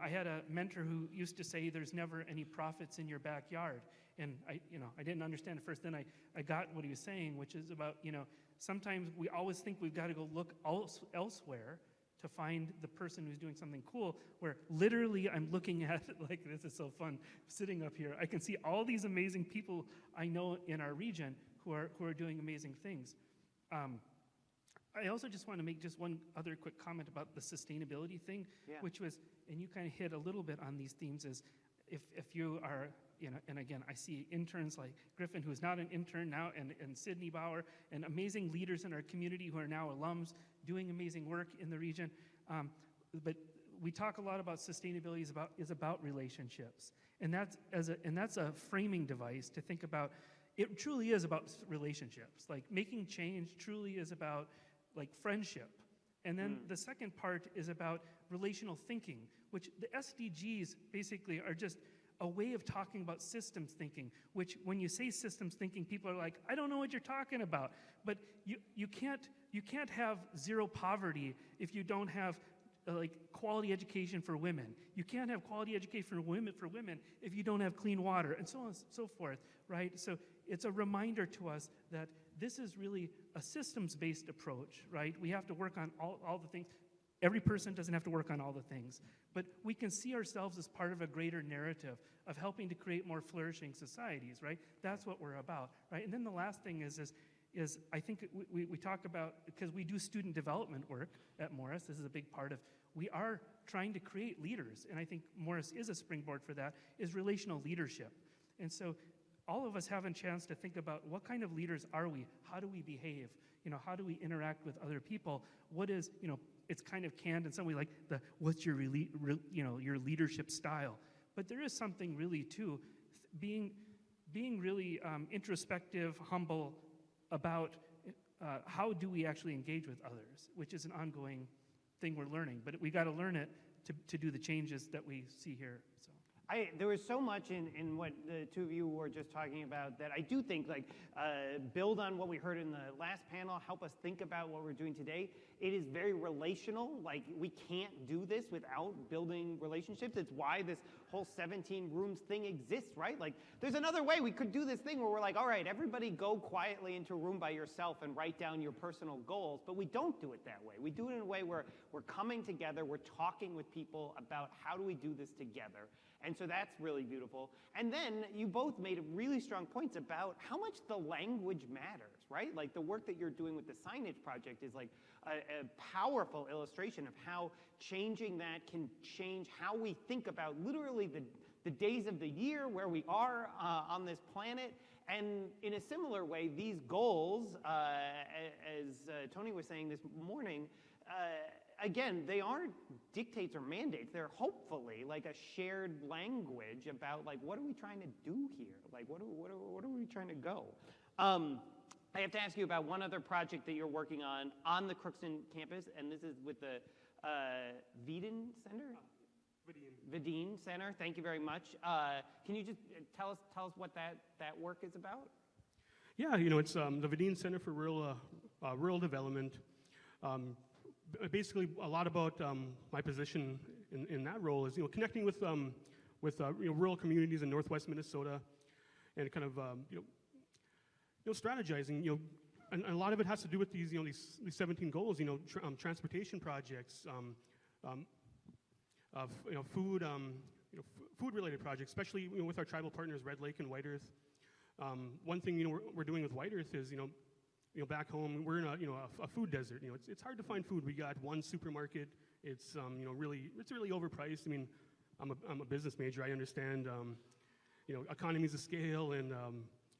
S10: I had a mentor who used to say there's never any prophets in your backyard. And I didn't understand at first. Then I got what he was saying, which is about, sometimes we always think we've got to go look elsewhere to find the person who's doing something cool, where literally I'm looking at, this is so fun, sitting up here. I can see all these amazing people I know in our region who are doing amazing things. I also just want to make just one other quick comment about the sustainability thing, which was, and you kind of hit a little bit on these themes, is if you are, and again, I see interns like Griffin, who's not an intern now, and Sydney Bauer, and amazing leaders in our community who are now alums doing amazing work in the region. But we talk a lot about sustainability is about relationships. And that's a framing device to think about. It truly is about relationships. Making change truly is about friendship. And then the second part is about relational thinking, which the SDGs basically are just a way of talking about systems thinking, which when you say systems thinking, people are like, I don't know what you're talking about. But you can't you can't have zero poverty if you don't have like quality education for women. You can't have quality education for women if you don't have clean water, and so on and so forth, right? So it's a reminder to us that this is really a systems-based approach, right? We have to work on all the things. Every person doesn't have to work on all the things, but we can see ourselves as part of a greater narrative of helping to create more flourishing societies, right? That's what we're about, right? And then the last thing is I think we talk about, because we do student development work at Morris, this is a big part of, we are trying to create leaders, and I think Morris is a springboard for that, is relational leadership. And so all of us have a chance to think about what kind of leaders are we? How do we behave? How do we interact with other people? What is, it's kind of canned in some way, like what's your your leadership style? But there is something really too, being really introspective, humble about how do we actually engage with others, which is an ongoing thing we're learning. But we got to learn it to do the changes that we see here. So.
S1: There was so much in what the two of you were just talking about that I do think build on what we heard in the last panel, help us think about what we're doing today. It is very relational. Like, we can't do this without building relationships. It's why this whole 17 rooms thing exists, right? Like, there's another way we could do this thing where we're like, all right, everybody go quietly into a room by yourself and write down your personal goals, but we don't do it that way. We do it in a way where we're coming together, we're talking with people about how do we do this together. And so that's really beautiful. And then you both made really strong points about how much the language matters, right? Like, the work that you're doing with the signage project is like a powerful illustration of how changing that can change how we think about literally the days of the year, where we are on this planet. And in a similar way, these goals, as Tony was saying this morning, again, they aren't dictates or mandates. They're hopefully like a shared language about like, what are we trying to do here? Like, what are we trying to go? I have to ask you about one other project that you're working on the Crookston campus, and this is with the Vidin Center? Vidin Center. Thank you very much. Can you just tell us what that work is about?
S8: Yeah, it's the Vidin Center for Rural Development. Basically, a lot about my position in that role is connecting with rural communities in Northwest Minnesota, and kind of strategizing. And a lot of it has to do with these 17 goals. Transportation projects, food-related projects, especially with our tribal partners, Red Lake and White Earth. One thing we're doing with White Earth is back home, we're in a food desert. It's hard to find food. We got one supermarket. It's really overpriced. I mean, I'm a business major. I understand economies of scale and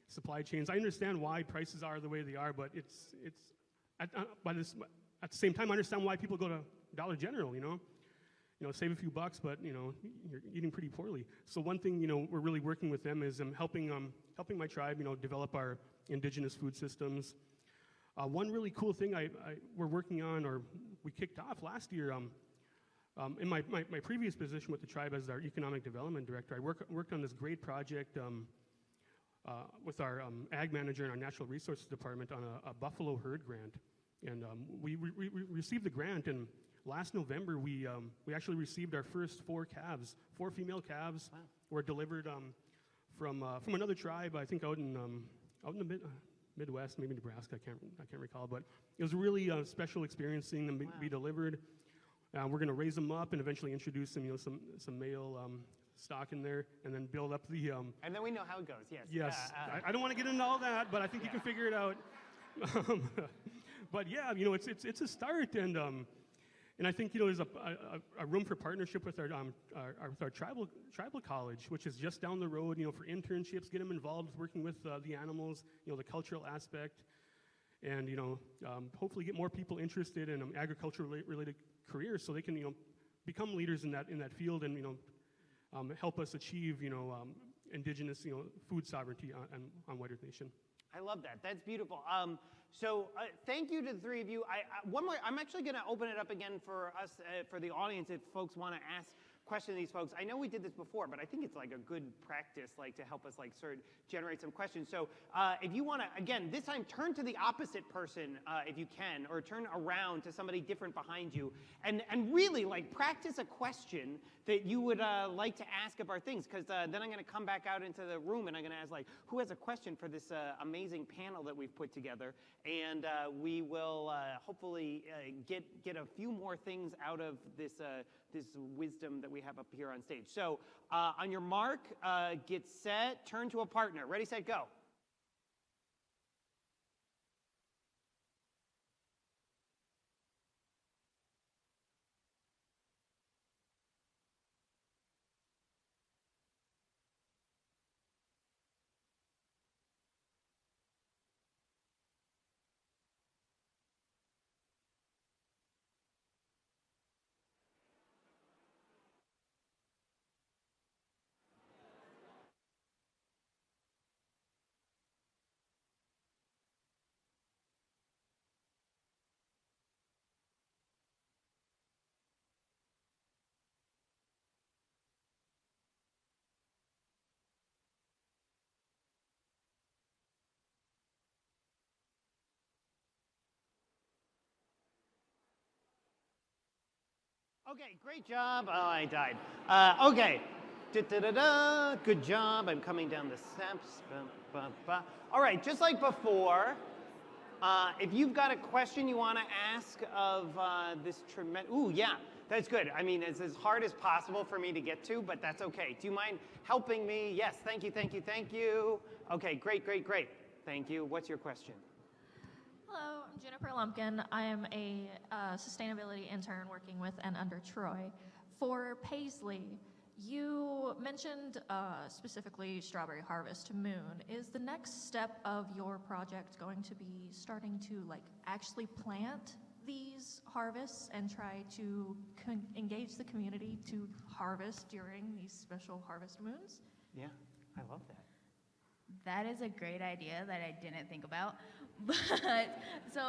S8: supply chains. I understand why prices are the way they are, but at the same time, I understand why people go to Dollar General. Save a few bucks, but you're eating pretty poorly. So one thing we're really working with them is helping my tribe develop our indigenous food systems. One really cool thing we're working on, or we kicked off last year, in my previous position with the tribe as our economic development director, I worked on this great project with our ag manager and our natural resources department on a buffalo herd grant. And we received the grant, and last November we actually received our first 4 female calves. Wow. Were delivered from another tribe, I think out in the Midwest, maybe Nebraska, I can't recall, but it was a really special experience seeing them be delivered. We're going to raise them up and eventually introduce them, some male stock in there, and then build up the.
S1: And then we know how it goes. Yes.
S8: Yes. I don't want to get into all that, but I think you can figure it out. But yeah, it's a start, and I think there's a room for partnership with our tribal college, which is just down the road. For internships, get them involved with working with the animals, the cultural aspect, and hopefully get more people interested in agriculture related careers, so they can become leaders in that field, and help us achieve indigenous food sovereignty on White Earth Nation.
S1: I love that. That's beautiful. So thank you to the three of you. One more. I'm actually going to open it up again for us, for the audience, if folks want to ask question these folks. I know we did this before, but I think it's like a good practice, like to help us like sort of generate some questions. So if you want to, again, this time turn to the opposite person if you can, or turn around to somebody different behind you, and really like practice a question that you would like to ask of our things, because then I'm going to come back out into the room and I'm going to ask like, who has a question for this amazing panel that we've put together, and we will hopefully get a few more things out of this this wisdom that we have up here on stage. So on your mark, get set, turn to a partner. Ready, set, go. Okay, great job. Oh, I died. Okay. Da-da-da-da. Good job. I'm coming down the steps. Ba-ba-ba. All right, just like before, if you've got a question you want to ask of this tremendous... Ooh, yeah, that's good. I mean, it's as hard as possible for me to get to, but that's okay. Do you mind helping me? Yes, thank you, thank you, thank you. Okay, great, great, great. Thank you. What's your question?
S11: Hello, I'm Jennifer Lumpkin. I am a sustainability intern working with and under Troy. For Paisley, you mentioned specifically Strawberry Harvest Moon. Is the next step of your project going to be starting to like actually plant these harvests and try to engage the community to harvest during these special harvest moons?
S1: Yeah, I love that.
S9: That is a great idea that I didn't think about. But so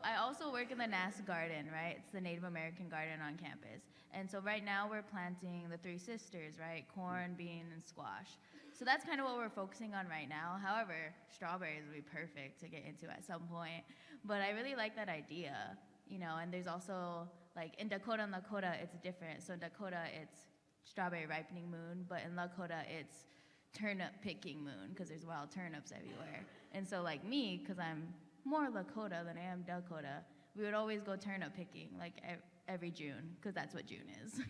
S9: I also work in the NASA garden, right? It's the Native American garden on campus. And so right now we're planting the three sisters, right? Corn, bean, and squash. So that's kind of what we're focusing on right now. However, strawberries would be perfect to get into at some point. But I really like that idea, you know, and there's also, like in Dakota and Lakota, it's different. So in Dakota, it's strawberry ripening moon, but in Lakota, it's turnip picking moon, because there's wild turnips everywhere. And so like me, because I'm more Lakota than I am Dakota, we would always go turnip picking like every June, because that's what June is.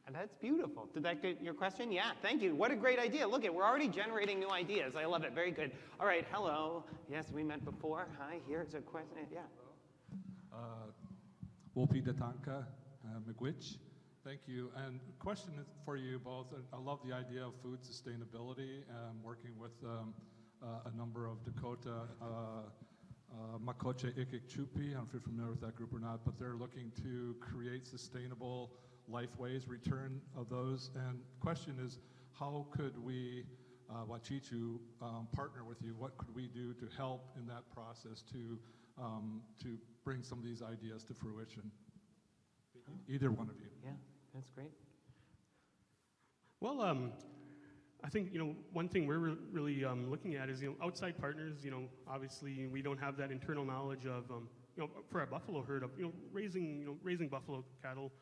S1: And that's beautiful. Did that get your question? Yeah, thank you. What a great idea. Look, we're already generating new ideas. I love it. Very good. All right, hello. Yes, we met before. Hi, here's a question. Yeah.
S12: Wolpe Datanka McGwitch. Thank you. And question for you both. I love the idea of food sustainability, working with a number of Dakota Makoche Ikik Chupi. I don't know if you're familiar with that group or not, but they're looking to create sustainable lifeways, return of those. And question is, how could we, Wachichu, partner with you? What could we do to help in that process to bring some of these ideas to fruition? Either one of you.
S1: Yeah, that's great.
S8: Well, I think, one thing we're really looking at is, outside partners. Obviously we don't have that internal knowledge of, for our buffalo herd of, raising buffalo cattle.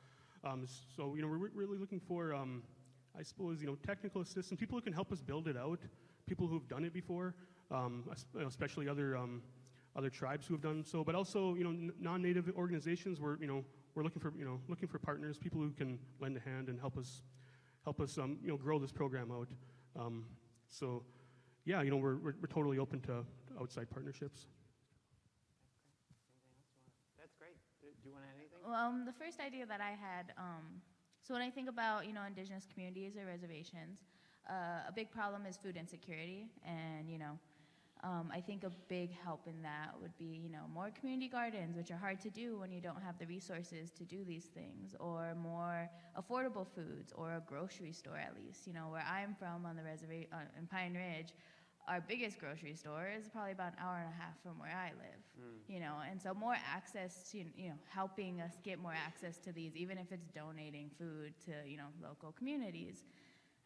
S8: So, we're really looking for, I suppose, technical assistance, people who can help us build it out, people who've done it before, especially other tribes who have done so, but also, non-native organizations. We're looking for partners, people who can lend a hand and help us grow this program out. So, yeah, we're totally open to outside partnerships.
S1: That's great. Do you want to add anything?
S9: Well, the first idea that I had, so when I think about, indigenous communities or reservations, a big problem is food insecurity. And, I think a big help in that would be, more community gardens, which are hard to do when you don't have the resources to do these things, or more affordable foods, or a grocery store at least. Where I'm from on the reservation in Pine Ridge, our biggest grocery store is probably about an hour and a half from where I live, you know, and so more access to, you know, helping us get more access to these, even if it's donating food to, you know, local communities.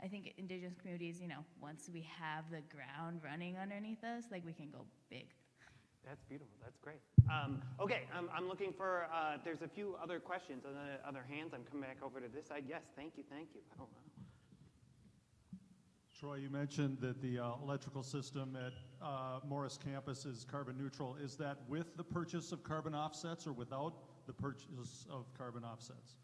S9: I think indigenous communities, you know, once we have the ground running underneath us, like we can go big.
S1: That's beautiful. That's great. Okay, I'm looking for, there's a few other questions, other hands. I'm coming back over to this side. Yes, thank you, thank you. I don't know.
S13: Troy, you mentioned that the electrical system at Morris campus is carbon neutral. Is that with the purchase of carbon offsets or without the purchase of carbon offsets?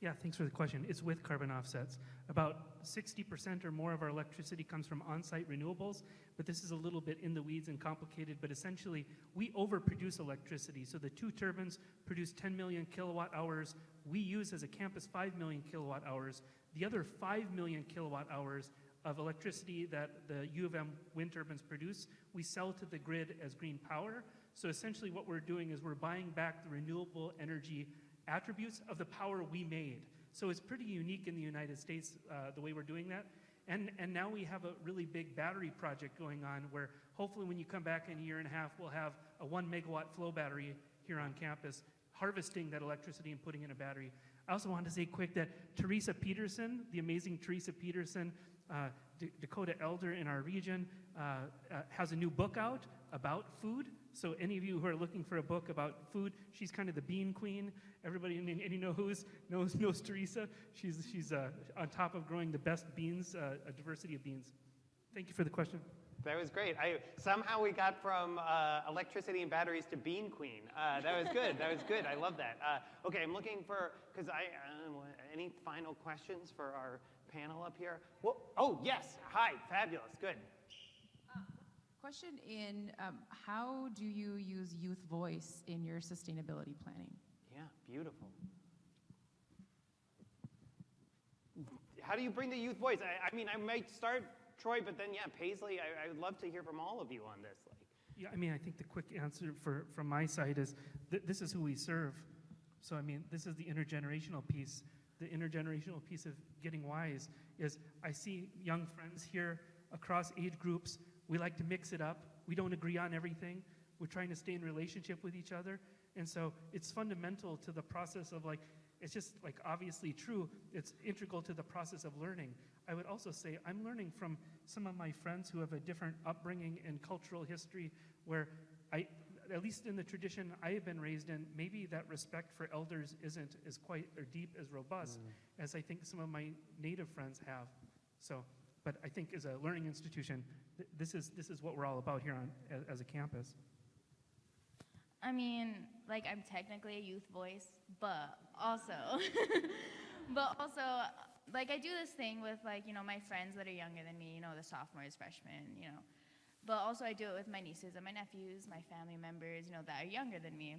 S10: Yeah, thanks for the question. It's with carbon offsets. About 60% or more of our electricity comes from on-site renewables, but this is a little bit in the weeds and complicated, but essentially we overproduce electricity. So the 2 turbines produce 10 million kilowatt hours. We use as a campus 5 million kilowatt hours. The other 5 million kilowatt hours of electricity that the U of M wind turbines produce, we sell to the grid as green power. So essentially what we're doing is we're buying back the renewable energy attributes of the power we made. So it's pretty unique in the United States, the way we're doing that. And now we have a really big battery project going on where hopefully when you come back in a year and a half, we'll have a 1 megawatt flow battery here on campus, harvesting that electricity and putting in a battery. I also wanted to say quick that Teresa Peterson, the amazing Teresa Peterson, Dakota elder in our region, has a new book out about food. So any of you who are looking for a book about food, she's kind of the bean queen. Everybody, and you know knows Teresa. She's on top of growing the best beans, a diversity of beans. Thank you for the question.
S1: That was great. Somehow we got from electricity and batteries to Bean Queen. That was good. That was good. I love that. Okay, I'm looking for, because any final questions for our panel up here? Well, oh, yes. Hi. Fabulous. Good.
S14: Question in how do you use youth voice in your sustainability planning?
S1: Yeah, beautiful. How do you bring the youth voice? I mean, I might start, Troy, but then, yeah, Paisley, I would love to hear from all of you on this.
S10: Yeah, I mean, I think the quick answer from my side is this is who we serve. So, I mean, this is the intergenerational piece. The intergenerational piece of getting wise is I see young friends here across age groups. We like to mix it up. We don't agree on everything. We're trying to stay in relationship with each other. And so it's fundamental to the process of it's just obviously true. It's integral to the process of learning. I would also say I'm learning from some of my friends who have a different upbringing and cultural history where at least in the tradition I have been raised in, maybe that respect for elders isn't as quite or deep as robust as I think some of my native friends have. So, but I think as a learning institution, this is what we're all about here as a campus.
S9: I mean, I'm technically a youth voice, but also, I do this thing with my friends that are younger than me, the sophomores, freshmen, but also I do it with my nieces and my nephews, my family members, that are younger than me.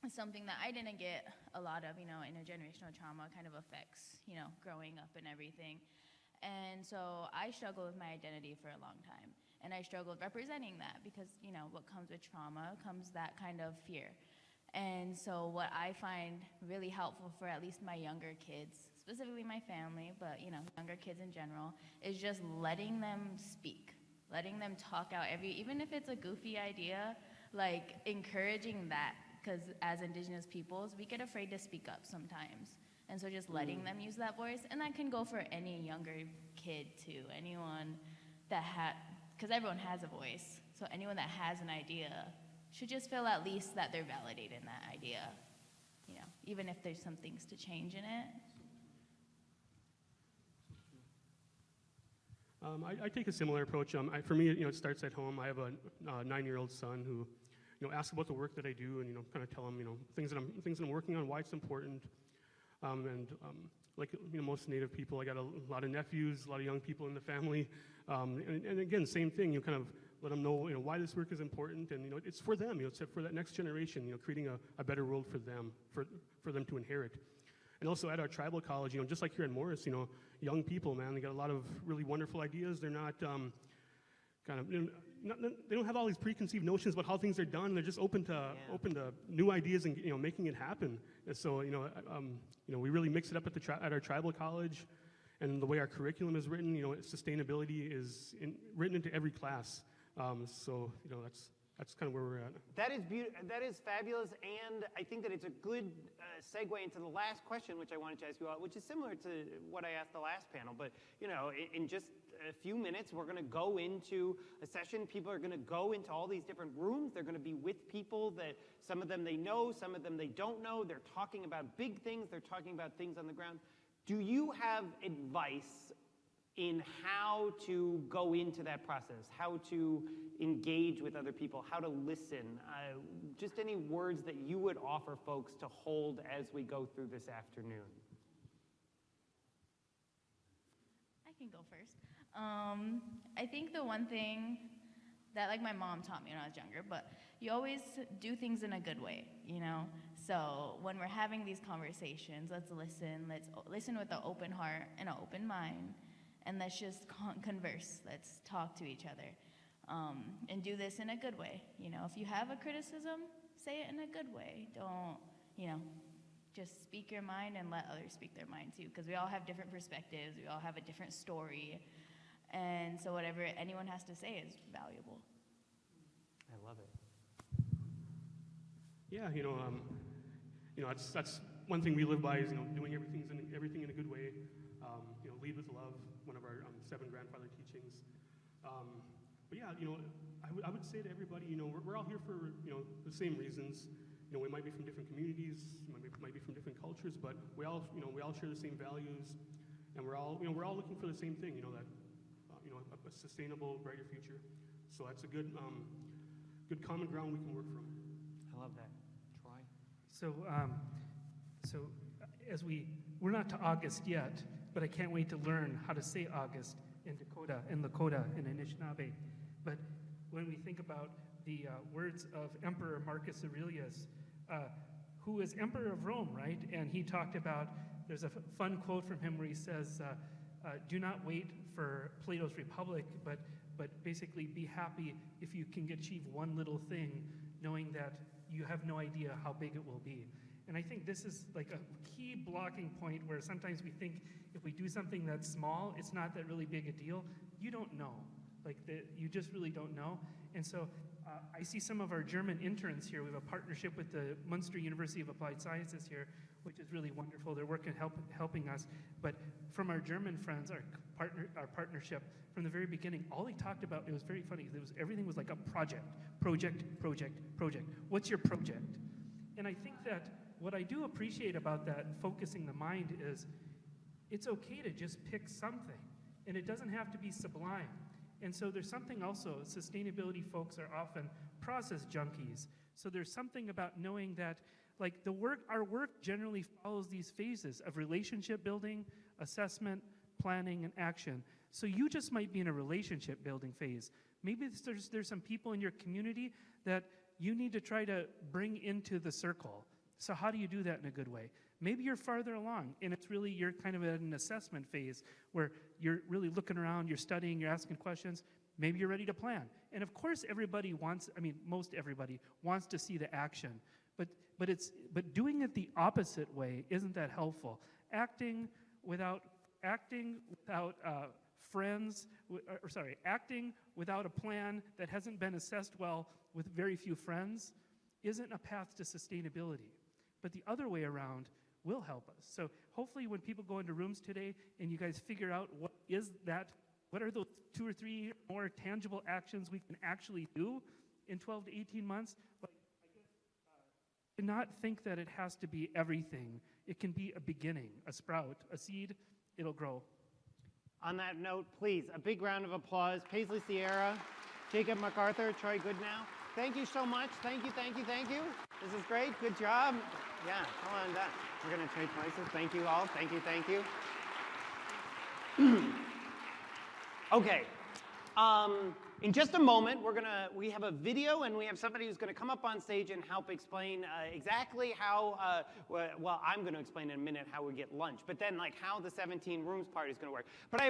S9: It's something that I didn't get a lot of, intergenerational trauma kind of affects, growing up and everything. And so I struggled with my identity for a long time. And I struggled representing that because, what comes with trauma comes that kind of fear. And so what I find really helpful for at least my younger kids, specifically my family, but, younger kids in general, is just letting them speak, letting them talk out even if it's a goofy idea, encouraging that, because as Indigenous peoples, we get afraid to speak up sometimes. And so just letting them use that voice, and that can go for any younger kid too, anyone that because everyone has a voice, so anyone that has an idea should just feel at least that they're validating that idea, even if there's some things to change in it.
S8: I take a similar approach. For me, it starts at home. I have a 9-year-old son who, asks about the work that I do, and kind of tell him, things that I'm working on, why it's important. Most Native people, I got a lot of nephews, a lot of young people in the family, and again, same thing. You kind of let them know, why this work is important, and it's for them. It's for that next generation. Creating a better world for them, for them to inherit. And also at our tribal college, just like here in Morris, young people, man, they got a lot of really wonderful ideas. They're not they don't have all these preconceived notions about how things are done. They're just open to new ideas and making it happen. And so we really mix it up at our tribal college, And the way our curriculum is written, sustainability is written into every class. So that's kind of where we're at.
S1: That is fabulous, and I think that it's a good segue into the last question, which I wanted to ask you all, which is similar to what I asked the last panel. But in just a few minutes, we're going to go into a session. People are going to go into all these different rooms. They're going to be with people that some of them they know, some of them they don't know. They're talking about big things. They're talking about things on the ground. Do you have advice in how to go into that process, how to engage with other people, how to listen? Just any words that you would offer folks to hold as we go through this afternoon.
S9: I can go first. I think the one thing that, like, my mom taught me when I was younger, but you always do things in a good way, So when we're having these conversations, let's listen with an open heart and an open mind, and let's just converse. Let's talk to each other, and do this in a good way. If you have a criticism, say it in a good way. Don't, just speak your mind and let others speak their mind too, because we all have different perspectives. We all have a different story, and so whatever anyone has to say is valuable.
S1: I love it.
S8: Yeah, that's one thing we live by is doing everything in a good way. Lead with love, one of our 7 grandfather teachings. But yeah, I would say to everybody, we're all here for the same reasons. We might be from different communities, might be from different cultures, but we all share the same values, and we're all looking for the same thing. That a sustainable, brighter future. So that's a good common ground we can work from.
S1: I love that. Troy?
S10: So we're not to August yet, but I can't wait to learn how to say August in Dakota, in Lakota, in Anishinaabe. But when we think about the words of Emperor Marcus Aurelius, who is Emperor of Rome, right? And he talked about, there's a fun quote from him where he says, do not wait for Plato's Republic, but basically be happy if you can achieve one little thing, knowing that you have no idea how big it will be. And I think this is like a key blocking point where sometimes we think if we do something that's small, it's not that really big a deal. You don't know. You just really don't know. And so I see some of our German interns here. We have a partnership with the Munster University of Applied Sciences here, which is really wonderful. They're working helping us. But from our German friends, our partnership, from the very beginning, all they talked about, it was very funny. Everything was like a project. What's your project? And I think that what I do appreciate about that, focusing the mind, is it's okay to just pick something, and it doesn't have to be sublime. And so there's something also, sustainability folks are often process junkies. So there's something about knowing that, like, our work generally follows these phases of relationship building, assessment, planning, and action. So you just might be in a relationship building phase. Maybe there's some people in your community that you need to try to bring into the circle. So how do you do that in a good way? Maybe you're farther along, and you're kind of at an assessment phase where you're really looking around, you're studying, you're asking questions. Maybe you're ready to plan. And of course, most everybody wants to see the action. But doing it the opposite way isn't that helpful. Acting without a plan that hasn't been assessed well with very few friends isn't a path to sustainability. But the other way around will help us. So hopefully when people go into rooms today and you guys figure out what are those 2 or 3 more tangible actions we can actually do in 12 to 18 months, do not think that it has to be everything. It can be a beginning, a sprout, a seed, it'll grow.
S1: On that note, please, a big round of applause. Paisley Sierra, Jacob MacArthur, Troy Goodnow. Thank you so much. Thank you. This is great. Good job. Yeah, come on down. We're going to trade places. Thank you all. Thank you. Okay. In just a moment, we have a video and we have somebody who's gonna come up on stage and help explain exactly how, well, I'm gonna explain in a minute how we get lunch, but then like how the 17 rooms party is gonna work. But I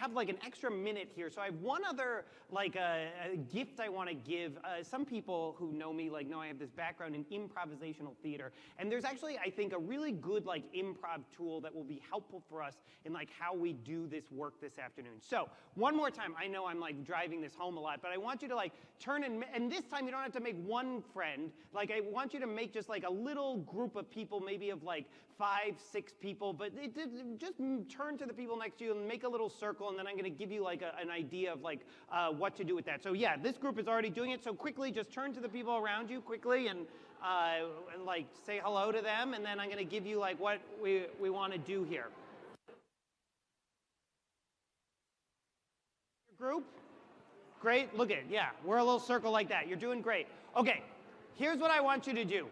S1: have like an extra minute here, so I have one other like a gift I wanna give. Some people who know me like know I have this background in improvisational theater, and there's actually, I think, a really good like improv tool that will be helpful for us in like how we do this work this afternoon. So, one more time, I know I'm like driving this home a lot, but I want you to like turn and this time you don't have to make one friend. Like I want you to make just like a little group of people, maybe of like 5, 6 people, but just turn to the people next to you and make a little circle, and then I'm gonna give you like an idea of like what to do with that. So yeah, this group is already doing it, so quickly just turn to the people around you quickly and like say hello to them, and then I'm gonna give you like what we wanna do here. Group? Great, look at it, yeah, we're a little circle like that. You're doing great. Okay, here's what I want you to do.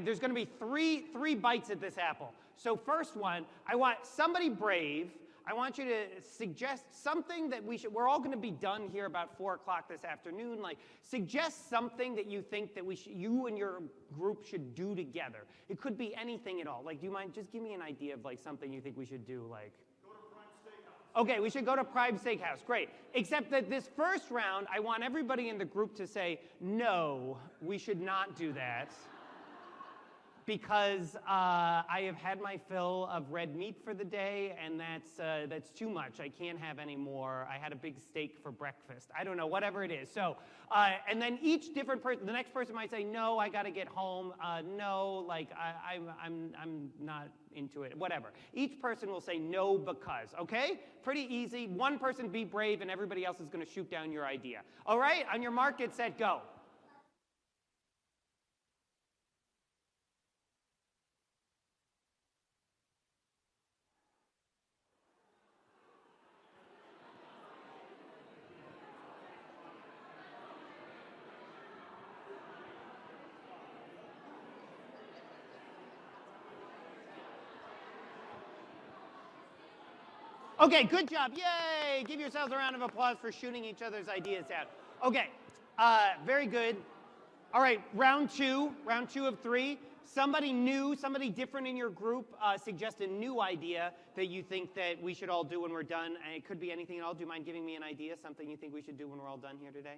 S1: There's gonna be three bites at this apple. So first one, I want somebody brave. I want you to suggest something that we're all gonna be done here about 4 o'clock this afternoon. Like, suggest something that you think that you and your group should do together. It could be anything at all. Like, do you mind, just give me an idea of like something you think we should do, like. Okay, we should go to Prime Steakhouse, great. Except that this first round, I want everybody in the group to say, no, we should not do that. Because I have had my fill of red meat for the day, and that's too much. I can't have any more. I had a big steak for breakfast. I don't know, whatever it is. So, and then each different person, the next person might say, no, I gotta get home. No, like I'm not into it, whatever. Each person will say no because, okay? Pretty easy. One person be brave, and everybody else is gonna shoot down your idea. All right, on your mark, get set, go. Okay, good job, yay! Give yourselves a round of applause for shooting each other's ideas out. Okay, very good. All right, round two of 3. Somebody new, somebody different in your group suggest a new idea that you think that we should all do when we're done. And it could be anything at all. Do you mind giving me an idea, something you think we should do when we're all done here today?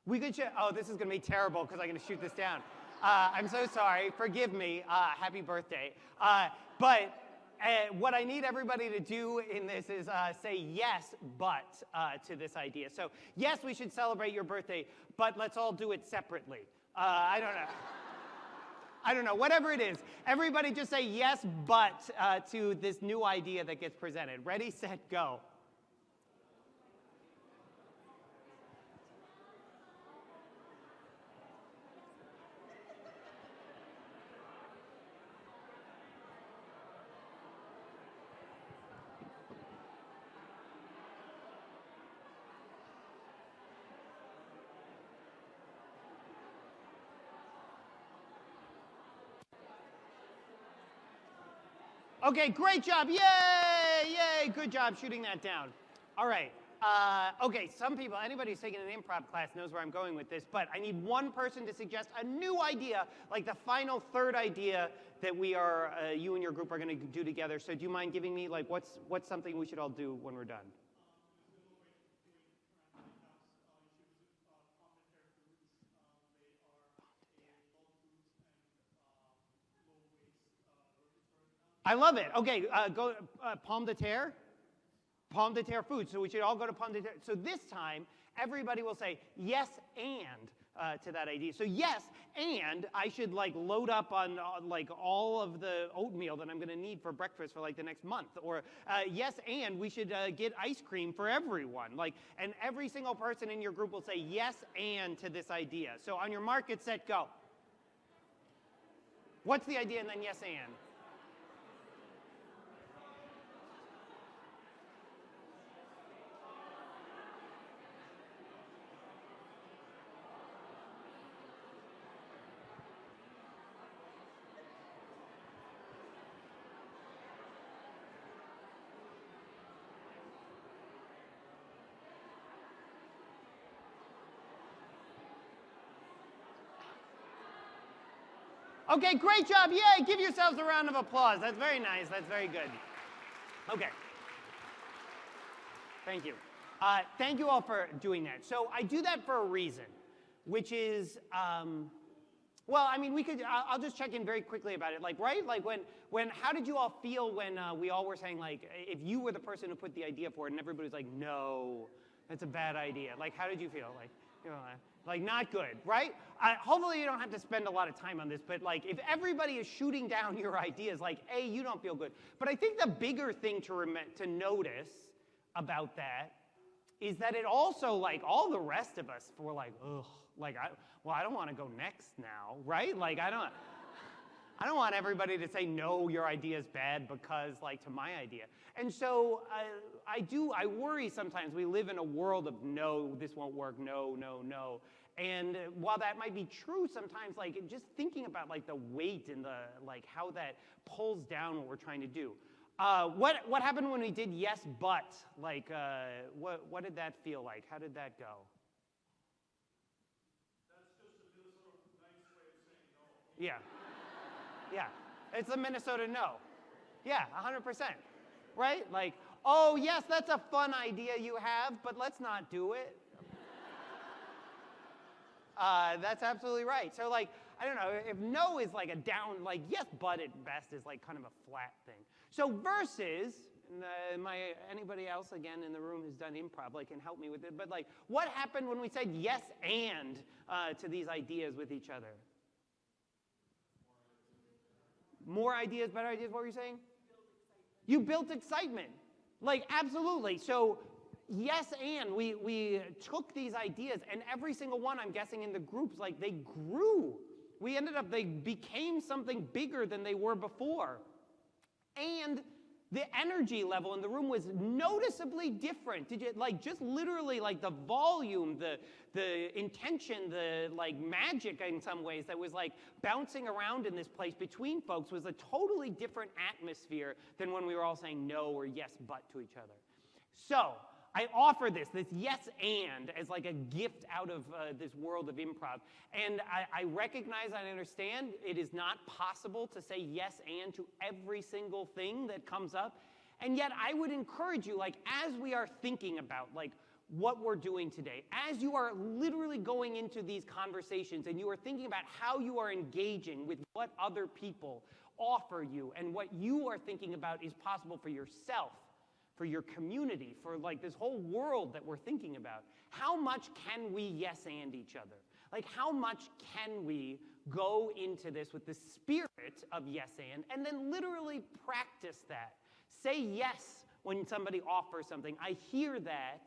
S1: We could, oh, this is gonna be terrible because I'm gonna shoot this down. I'm so sorry, forgive me, happy birthday. But what I need everybody to do in this is say yes, but to this idea. So yes, we should celebrate your birthday, but let's all do it separately. I don't know. I don't know, whatever it is. Everybody just say yes, but to this new idea that gets presented. Ready, set, go. Okay, great job, yay, good job shooting that down. All right, okay, some people, anybody who's taken an improv class knows where I'm going with this, but I need one person to suggest a new idea, like the final third idea that you and your group are gonna do together. So do you mind giving me, like, what's something we should all do when we're done? I love it. Okay, go pomme de terre. Pomme de terre food. So we should all go to pomme de terre. So this time, everybody will say yes and to that idea. So yes, and I should like load up on like all of the oatmeal that I'm going to need for breakfast for like the next month. Or yes, and we should get ice cream for everyone. Like, and every single person in your group will say yes and to this idea. So on your mark, get set, go. What's the idea? And then yes and. Okay, great job. Yay, give yourselves a round of applause. That's very nice. That's very good. Okay. Thank you. Thank you all for doing that. So I do that for a reason, which is, well, I mean, I'll just check in very quickly about it. Like, right? Like how did you all feel when we all were saying, like, if you were the person who put the idea forward and everybody was like, no, that's a bad idea. Like, how did you feel? Like, you know, like not good, right? Hopefully you don't have to spend a lot of time on this, but like if everybody is shooting down your ideas, like A, you don't feel good. But I think the bigger thing to notice about that is that it also, like all the rest of us were like, ugh, like, I don't want to go next now, right? Like I don't want everybody to say, no, your idea is bad because, like, to my idea. And so I worry sometimes we live in a world of no, this won't work, no, no, no. And while that might be true sometimes, like, just thinking about, like, the weight and the, like, how that pulls down what we're trying to do. What happened when we did yes, but? Like, what did that feel like? How did that go?
S8: That's just a Minnesota nice way of saying no.
S1: Yeah. Yeah, it's a Minnesota no. Yeah, 100%, right? Like, oh, yes, that's a fun idea you have, but let's not do it. That's absolutely right. So, like, I don't know, if no is like a down, like, yes, but at best is like kind of a flat thing. So versus, anybody else, again, in the room who's done improv, like, can help me with it, but, like, what happened when we said yes and to these ideas with each other? More ideas, better ideas, what were you saying? You built excitement. Like, absolutely. So, yes, and we took these ideas, and every single one, I'm guessing, in the groups, like, they grew. They became something bigger than they were before. And the energy level in the room was noticeably different. Did you, like, just literally, like, the volume, the intention, the, like, magic in some ways that was, like, bouncing around in this place between folks was a totally different atmosphere than when we were all saying no or yes, but to each other. So I offer this yes and, as like a gift out of this world of improv. And I recognize, I understand, it is not possible to say yes and to every single thing that comes up. And yet I would encourage you, like, as we are thinking about, like, what we're doing today, as you are literally going into these conversations and you are thinking about how you are engaging with what other people offer you and what you are thinking about is possible for yourself, for your community, for, like, this whole world that we're thinking about. How much can we yes and each other? Like, how much can we go into this with the spirit of yes and then literally practice that? Say yes when somebody offers something. I hear that,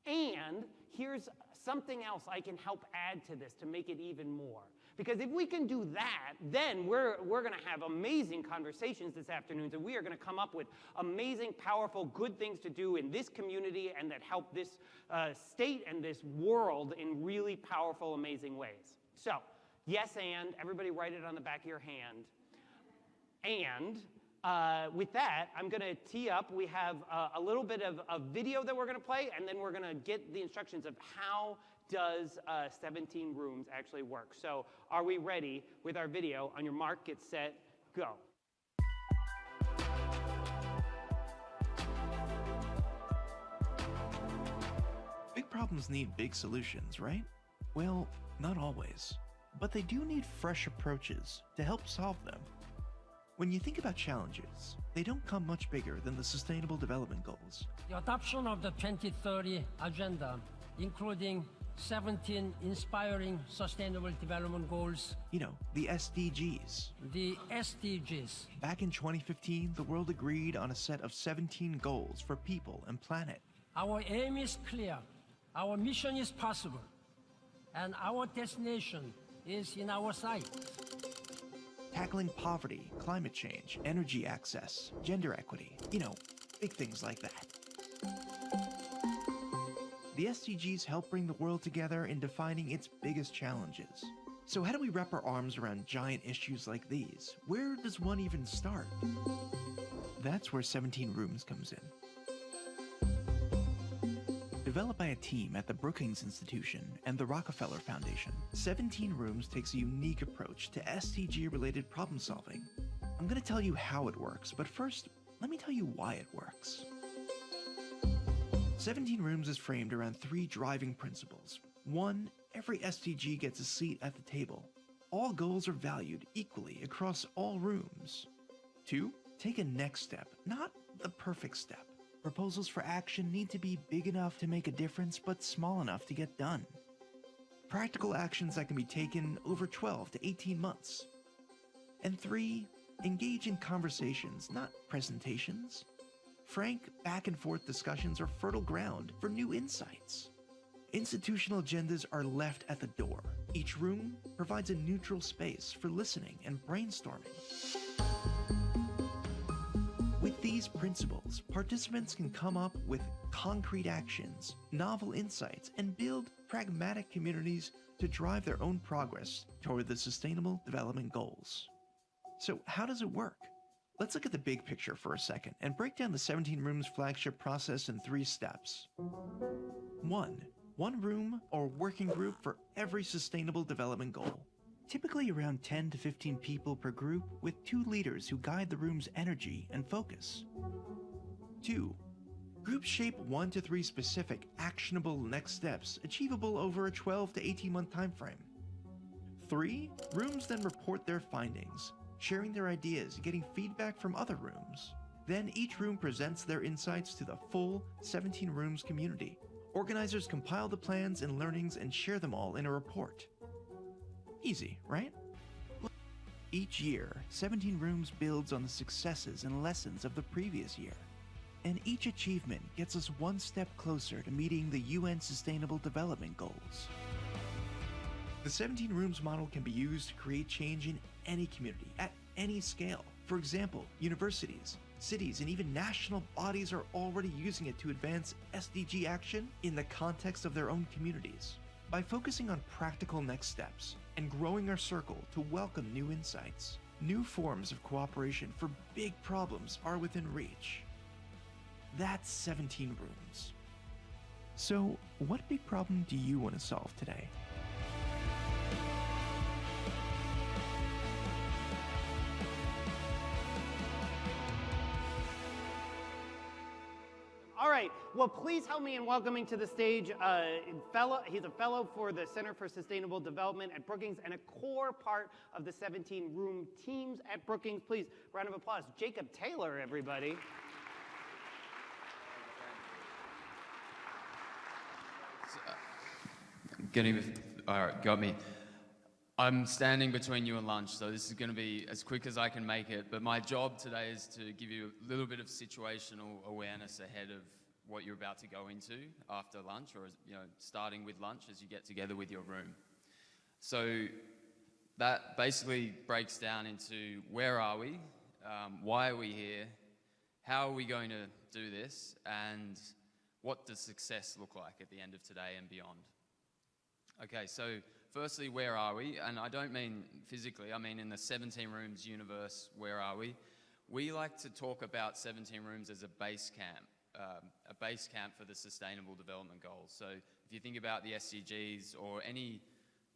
S1: and here's something else I can help add to this to make it even more. Because if we can do that, then we're going to have amazing conversations this afternoon, and we are going to come up with amazing, powerful, good things to do in this community and that help this state and this world in really powerful, amazing ways. So, yes and, everybody write it on the back of your hand. And with that, I'm going to tee up. We have a little bit of a video that we're going to play, and then we're going to get the instructions of how does 17 rooms actually work. So are we ready with our video? On your mark, get set, go.
S15: Big problems need big solutions, right? Well, not always. But they do need fresh approaches to help solve them. When you think about challenges, they don't come much bigger than the Sustainable Development Goals.
S16: The adoption of the 2030 Agenda, including 17 inspiring Sustainable Development Goals.
S15: You know, the SDGs.
S16: The SDGs.
S15: Back in 2015, the world agreed on a set of 17 goals for people and planet.
S16: Our aim is clear, our mission is possible, and our destination is in our sight.
S15: Tackling poverty, climate change, energy access, gender equity, you know, big things like that. The SDGs help bring the world together in defining its biggest challenges. So how do we wrap our arms around giant issues like these? Where does one even start? That's where 17 Rooms comes in. Developed by a team at the Brookings Institution and the Rockefeller Foundation, 17 Rooms takes a unique approach to SDG-related problem solving. I'm going to tell you how it works, but first, let me tell you why it works. 17 Rooms is framed around 3 driving principles. 1, every SDG gets a seat at the table. All goals are valued equally across all rooms. 2, take a next step, not the perfect step. Proposals for action need to be big enough to make a difference, but small enough to get done. Practical actions that can be taken over 12 to 18 months. And 3, engage in conversations, not presentations. Frank, back-and-forth discussions are fertile ground for new insights. Institutional agendas are left at the door. Each room provides a neutral space for listening and brainstorming. With these principles, participants can come up with concrete actions, novel insights, and build pragmatic communities to drive their own progress toward the Sustainable Development Goals. So how does it work? Let's look at the big picture for a second and break down the 17 Rooms flagship process in 3 steps. 1. One room or working group for every Sustainable Development Goal. Typically around 10 to 15 people per group with 2 leaders who guide the room's energy and focus. 2. Groups shape 1 to 3 specific, actionable next steps achievable over a 12 to 18 month time frame. 3. Rooms then report their findings, sharing their ideas and getting feedback from other rooms. Then each room presents their insights to the full 17 Rooms community. Organizers compile the plans and learnings and share them all in a report. Easy, right? Each year, 17 Rooms builds on the successes and lessons of the previous year. And each achievement gets us 1 step closer to meeting the UN Sustainable Development Goals. The 17 Rooms model can be used to create change in any community, at any scale. For example, universities, cities, and even national bodies are already using it to advance SDG action in the context of their own communities. By focusing on practical next steps and growing our circle to welcome new insights, new forms of cooperation for big problems are within reach. That's 17 Rooms. So, what big problem do you want to solve today?
S1: All right, well, please help me in welcoming to the stage he's a fellow for the Center for Sustainable Development at Brookings and a core part of the 17 Room teams at Brookings. Please, round of applause. Jacob Taylor, everybody.
S17: All right, got me. I'm standing between you and lunch, so this is going to be as quick as I can make it. But my job today is to give you a little bit of situational awareness ahead of what you're about to go into after lunch, or starting with lunch as you get together with your room. So that basically breaks down into where are we, why are we here, how are we going to do this, and what does success look like at the end of today and beyond. Okay, so firstly, where are we? And I don't mean physically, I mean in the 17 Rooms universe, where are we? We like to talk about 17 Rooms as a base camp for the Sustainable Development Goals. So if you think about the SDGs or any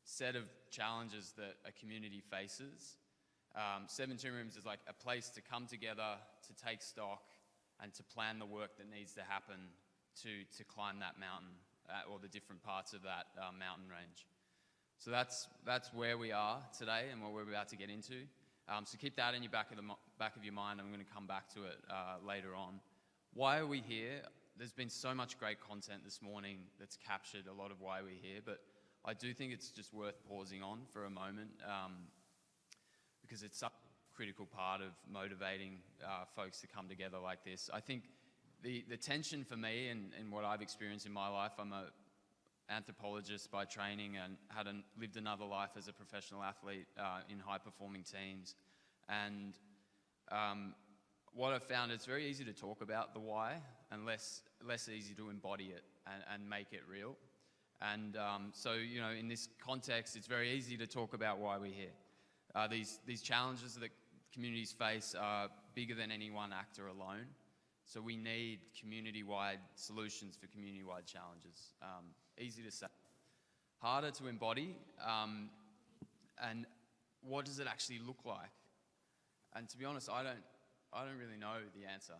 S17: set of challenges that a community faces, 17 Rooms is like a place to come together, to take stock, and to plan the work that needs to happen to climb that mountain, or the different parts of that mountain range. So that's where we are today and what we're about to get into. So keep that in your back of your mind. I'm going to come back to it later on. Why are we here? There's been so much great content this morning that's captured a lot of why we're here, but I do think it's just worth pausing on for a moment because it's such a critical part of motivating folks to come together like this. I think the tension for me and what I've experienced in my life, I'm an anthropologist by training and lived another life as a professional athlete in high-performing teams. And what I've found, it's very easy to talk about the why and less easy to embody it and make it real. And so, in this context, it's very easy to talk about why we're here. These challenges that communities face are bigger than any one actor alone. So we need community-wide solutions for community-wide challenges. Easy to say, harder to embody, and what does it actually look like? And to be honest, I don't really know the answer.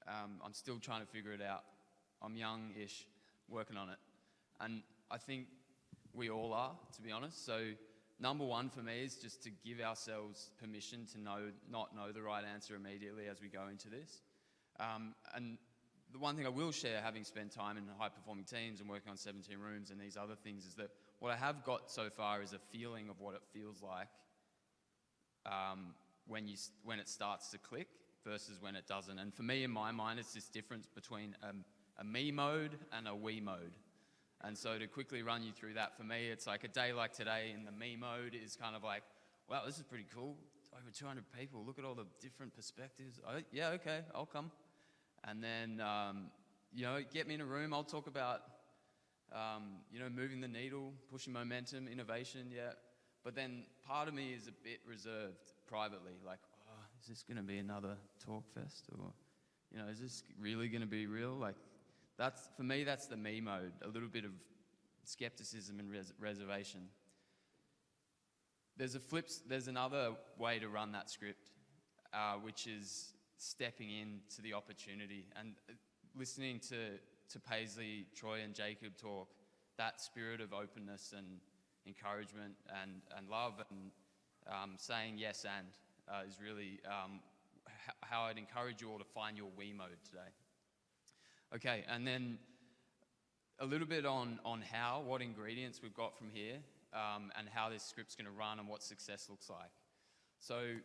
S17: I'm still trying to figure it out. I'm young-ish, working on it. And I think we all are, to be honest. So number one for me is just to give ourselves permission to not know the right answer immediately as we go into this. And the one thing I will share, having spent time in high-performing teams and working on 17 rooms and these other things, is that what I have got so far is a feeling of what it feels like when it starts to click versus when it doesn't. And for me, in my mind, it's this difference between a me mode and a we mode. And so to quickly run you through that, for me, it's like a day like today in the me mode is kind of like, wow, this is pretty cool. It's over 200 people. Look at all the different perspectives. Yeah, okay, I'll come. And then, get me in a room. I'll talk about, moving the needle, pushing momentum, innovation, yeah. But then part of me is a bit reserved privately, like, is this going to be another talk fest? Or, is this really going to be real? Like, for me, that's the me mode, a little bit of skepticism and reservation. There's another way to run that script, which is stepping into the opportunity and listening to Paisley, Troy, and Jacob talk. That spirit of openness and encouragement and love and saying yes and is really how I'd encourage you all to find your we mode today. Okay, and then a little bit on what ingredients we've got from here, and how this script's going to run and what success looks like. So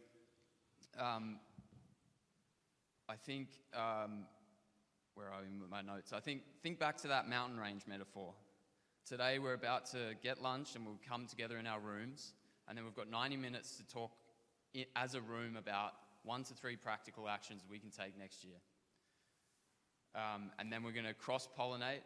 S17: I think, where are we with my notes? I think back to that mountain range metaphor. Today we're about to get lunch and we'll come together in our rooms, and then we've got 90 minutes to talk as a room about 1 to 3 practical actions we can take next year. And then we're going to cross-pollinate.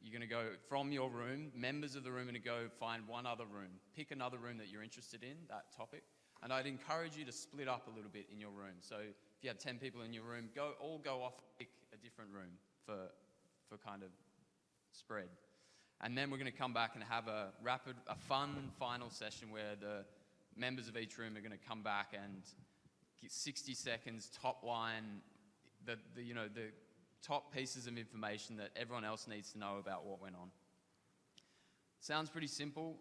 S17: You're going to go from your room, members of the room are going to go find one other room. Pick another room that you're interested in, that topic. And I'd encourage you to split up a little bit in your room. So if you have 10 people in your room, all go off and pick a different room for kind of spread. And then we're going to come back and have a fun final session where the members of each room are going to come back and get 60 seconds top line, the top pieces of information that everyone else needs to know about what went on. Sounds pretty simple.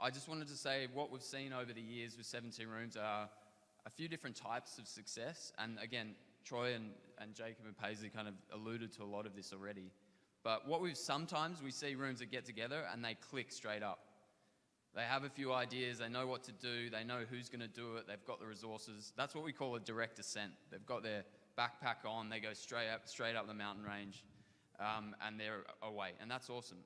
S17: I just wanted to say what we've seen over the years with 17 rooms are a few different types of success. And again, Troy and Jacob and Paisley kind of alluded to a lot of this already. But sometimes we see rooms that get together and they click straight up. They have a few ideas, they know what to do, they know who's going to do it, they've got the resources. That's what we call a direct descent. They've got their backpack on, they go straight up the mountain range, and they're away, and that's awesome.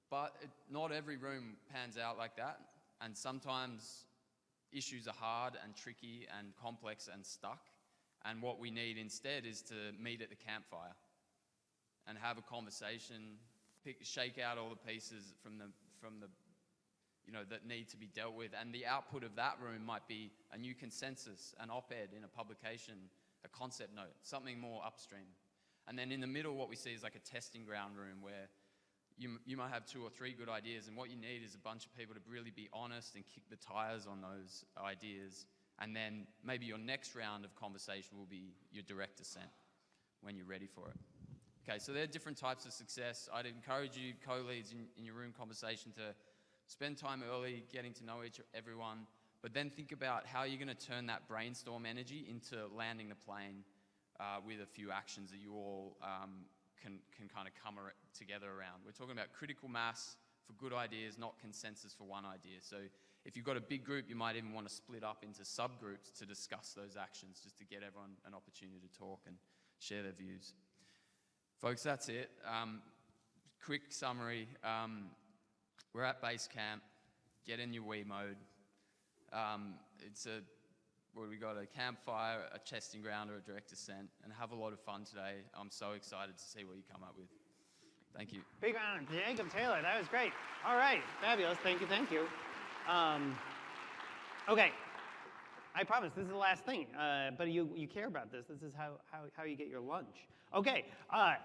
S17: But not every room pans out like that, and sometimes issues are hard and tricky and complex and stuck, and what we need instead is to meet at the campfire and have a conversation, shake out all the pieces from the that need to be dealt with, and the output of that room might be a new consensus, an op-ed in a publication, a concept note, something more upstream. And then in the middle, what we see is like a testing ground room where you might have 2 or 3 good ideas, and what you need is a bunch of people to really be honest and kick the tires on those ideas. And then maybe your next round of conversation will be your direct descent when you're ready for it. Okay, so there are different types of success. I'd encourage you, co-leads in your room conversation, to spend time early getting to know everyone, but then think about how you're going to turn that brainstorm energy into landing the plane with a few actions that you all can kind of come together around. We're talking about critical mass for good ideas, not consensus for one idea. So if you've got a big group, you might even want to split up into subgroups to discuss those actions, just to get everyone an opportunity to talk and share their views. Folks, that's it. Quick summary. We're at base camp. Get in your we mode. We got a campfire, a testing ground, or a direct descent, and have a lot of fun today. I'm so excited to see what you come up with. Thank you.
S1: Big round of Jacob Taylor. That was great. All right, fabulous. Thank you. Okay. I promise, this is the last thing. But you care about this. This is how you get your lunch. Okay,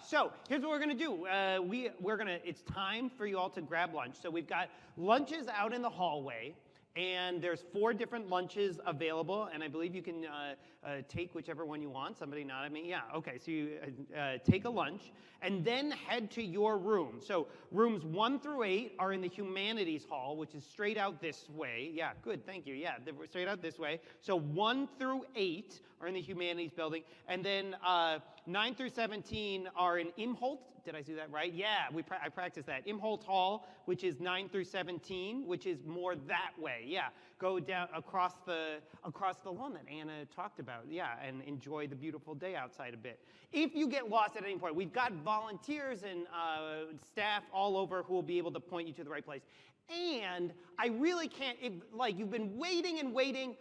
S1: so here's what we're gonna do. It's time for you all to grab lunch. So we've got lunches out in the hallway. And there's 4 different lunches available, and I believe you can take whichever one you want. Somebody nod at me. Yeah, okay, so you take a lunch, and then head to your room. So rooms 1 through 8 are in the Humanities Hall, which is straight out this way. Yeah, good, thank you. Yeah, they're straight out this way. So 1 through 8 are in the Humanities building, and then 9 through 17 are in Imholt. Did I do that right? Yeah, I practiced that. Imholt Hall, which is 9 through 17, which is more that way. Yeah, go down across the lawn that Anna talked about. Yeah, and enjoy the beautiful day outside a bit. If you get lost at any point, we've got volunteers and staff all over who will be able to point you to the right place. And I really can't, if you've been waiting and waiting,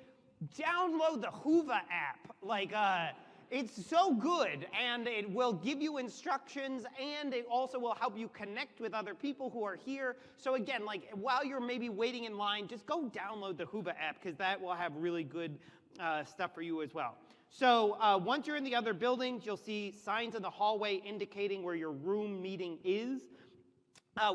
S1: download the Hoover app. It's so good, and it will give you instructions, and it also will help you connect with other people who are here. So again, while you're maybe waiting in line, just go download the Hoover app, because that will have really good stuff for you as well. So once you're in the other buildings, you'll see signs in the hallway indicating where your room meeting is.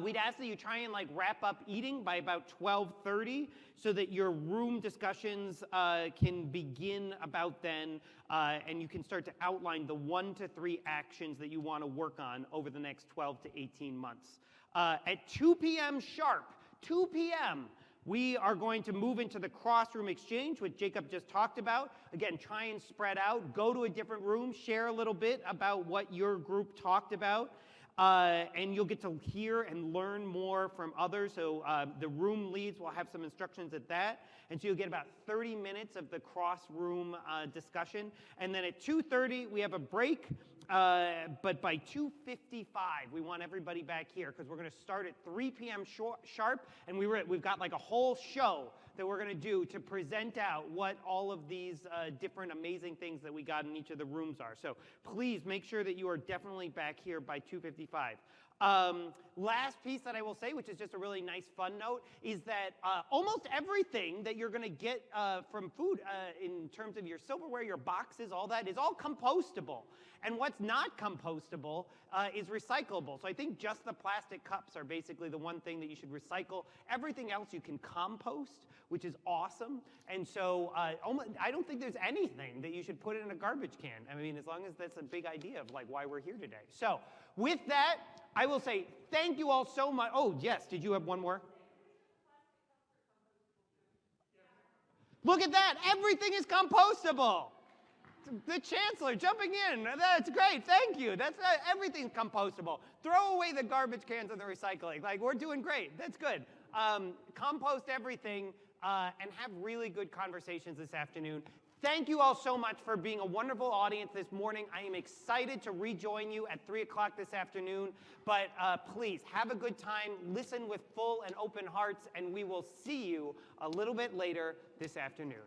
S1: We'd ask that you try and wrap up eating by about 12:30 so that your room discussions can begin about then, and you can start to outline the 1 to 3 actions that you want to work on over the next 12 to 18 months. At 2 p.m. sharp, 2 p.m., we are going to move into the cross-room exchange, which Jacob just talked about. Again, try and spread out, go to a different room, share a little bit about what your group talked about. And you'll get to hear and learn more from others. So the room leads will have some instructions at that. And so you'll get about 30 minutes of the cross-room discussion. And then at 2:30, we have a break. But by 2:55, we want everybody back here because we're going to start at 3 p.m. sharp. And we've got a whole show that we're going to do to present out what all of these different amazing things that we got in each of the rooms are. So please make sure that you are definitely back here by 2:55. Last piece that I will say, which is just a really nice fun note, is that almost everything that you're going to get from food in terms of your silverware, your boxes, all that, is all compostable. And what's not compostable is recyclable. So I think just the plastic cups are basically the one thing that you should recycle. Everything else you can compost, which is awesome. And so I don't think there's anything that you should put in a garbage can. I mean, as long as that's a big idea of why we're here today. So with that, I will say thank you all so much. Oh, yes, did you have one more? Look at that, everything is compostable. The chancellor jumping in, that's great, thank you. Everything's compostable. Throw away the garbage cans and the recycling. We're doing great, that's good. Compost everything and have really good conversations this afternoon. Thank you all so much for being a wonderful audience this morning. I am excited to rejoin you at 3 o'clock this afternoon. But please, have a good time, listen with full and open hearts, and we will see you a little bit later this afternoon.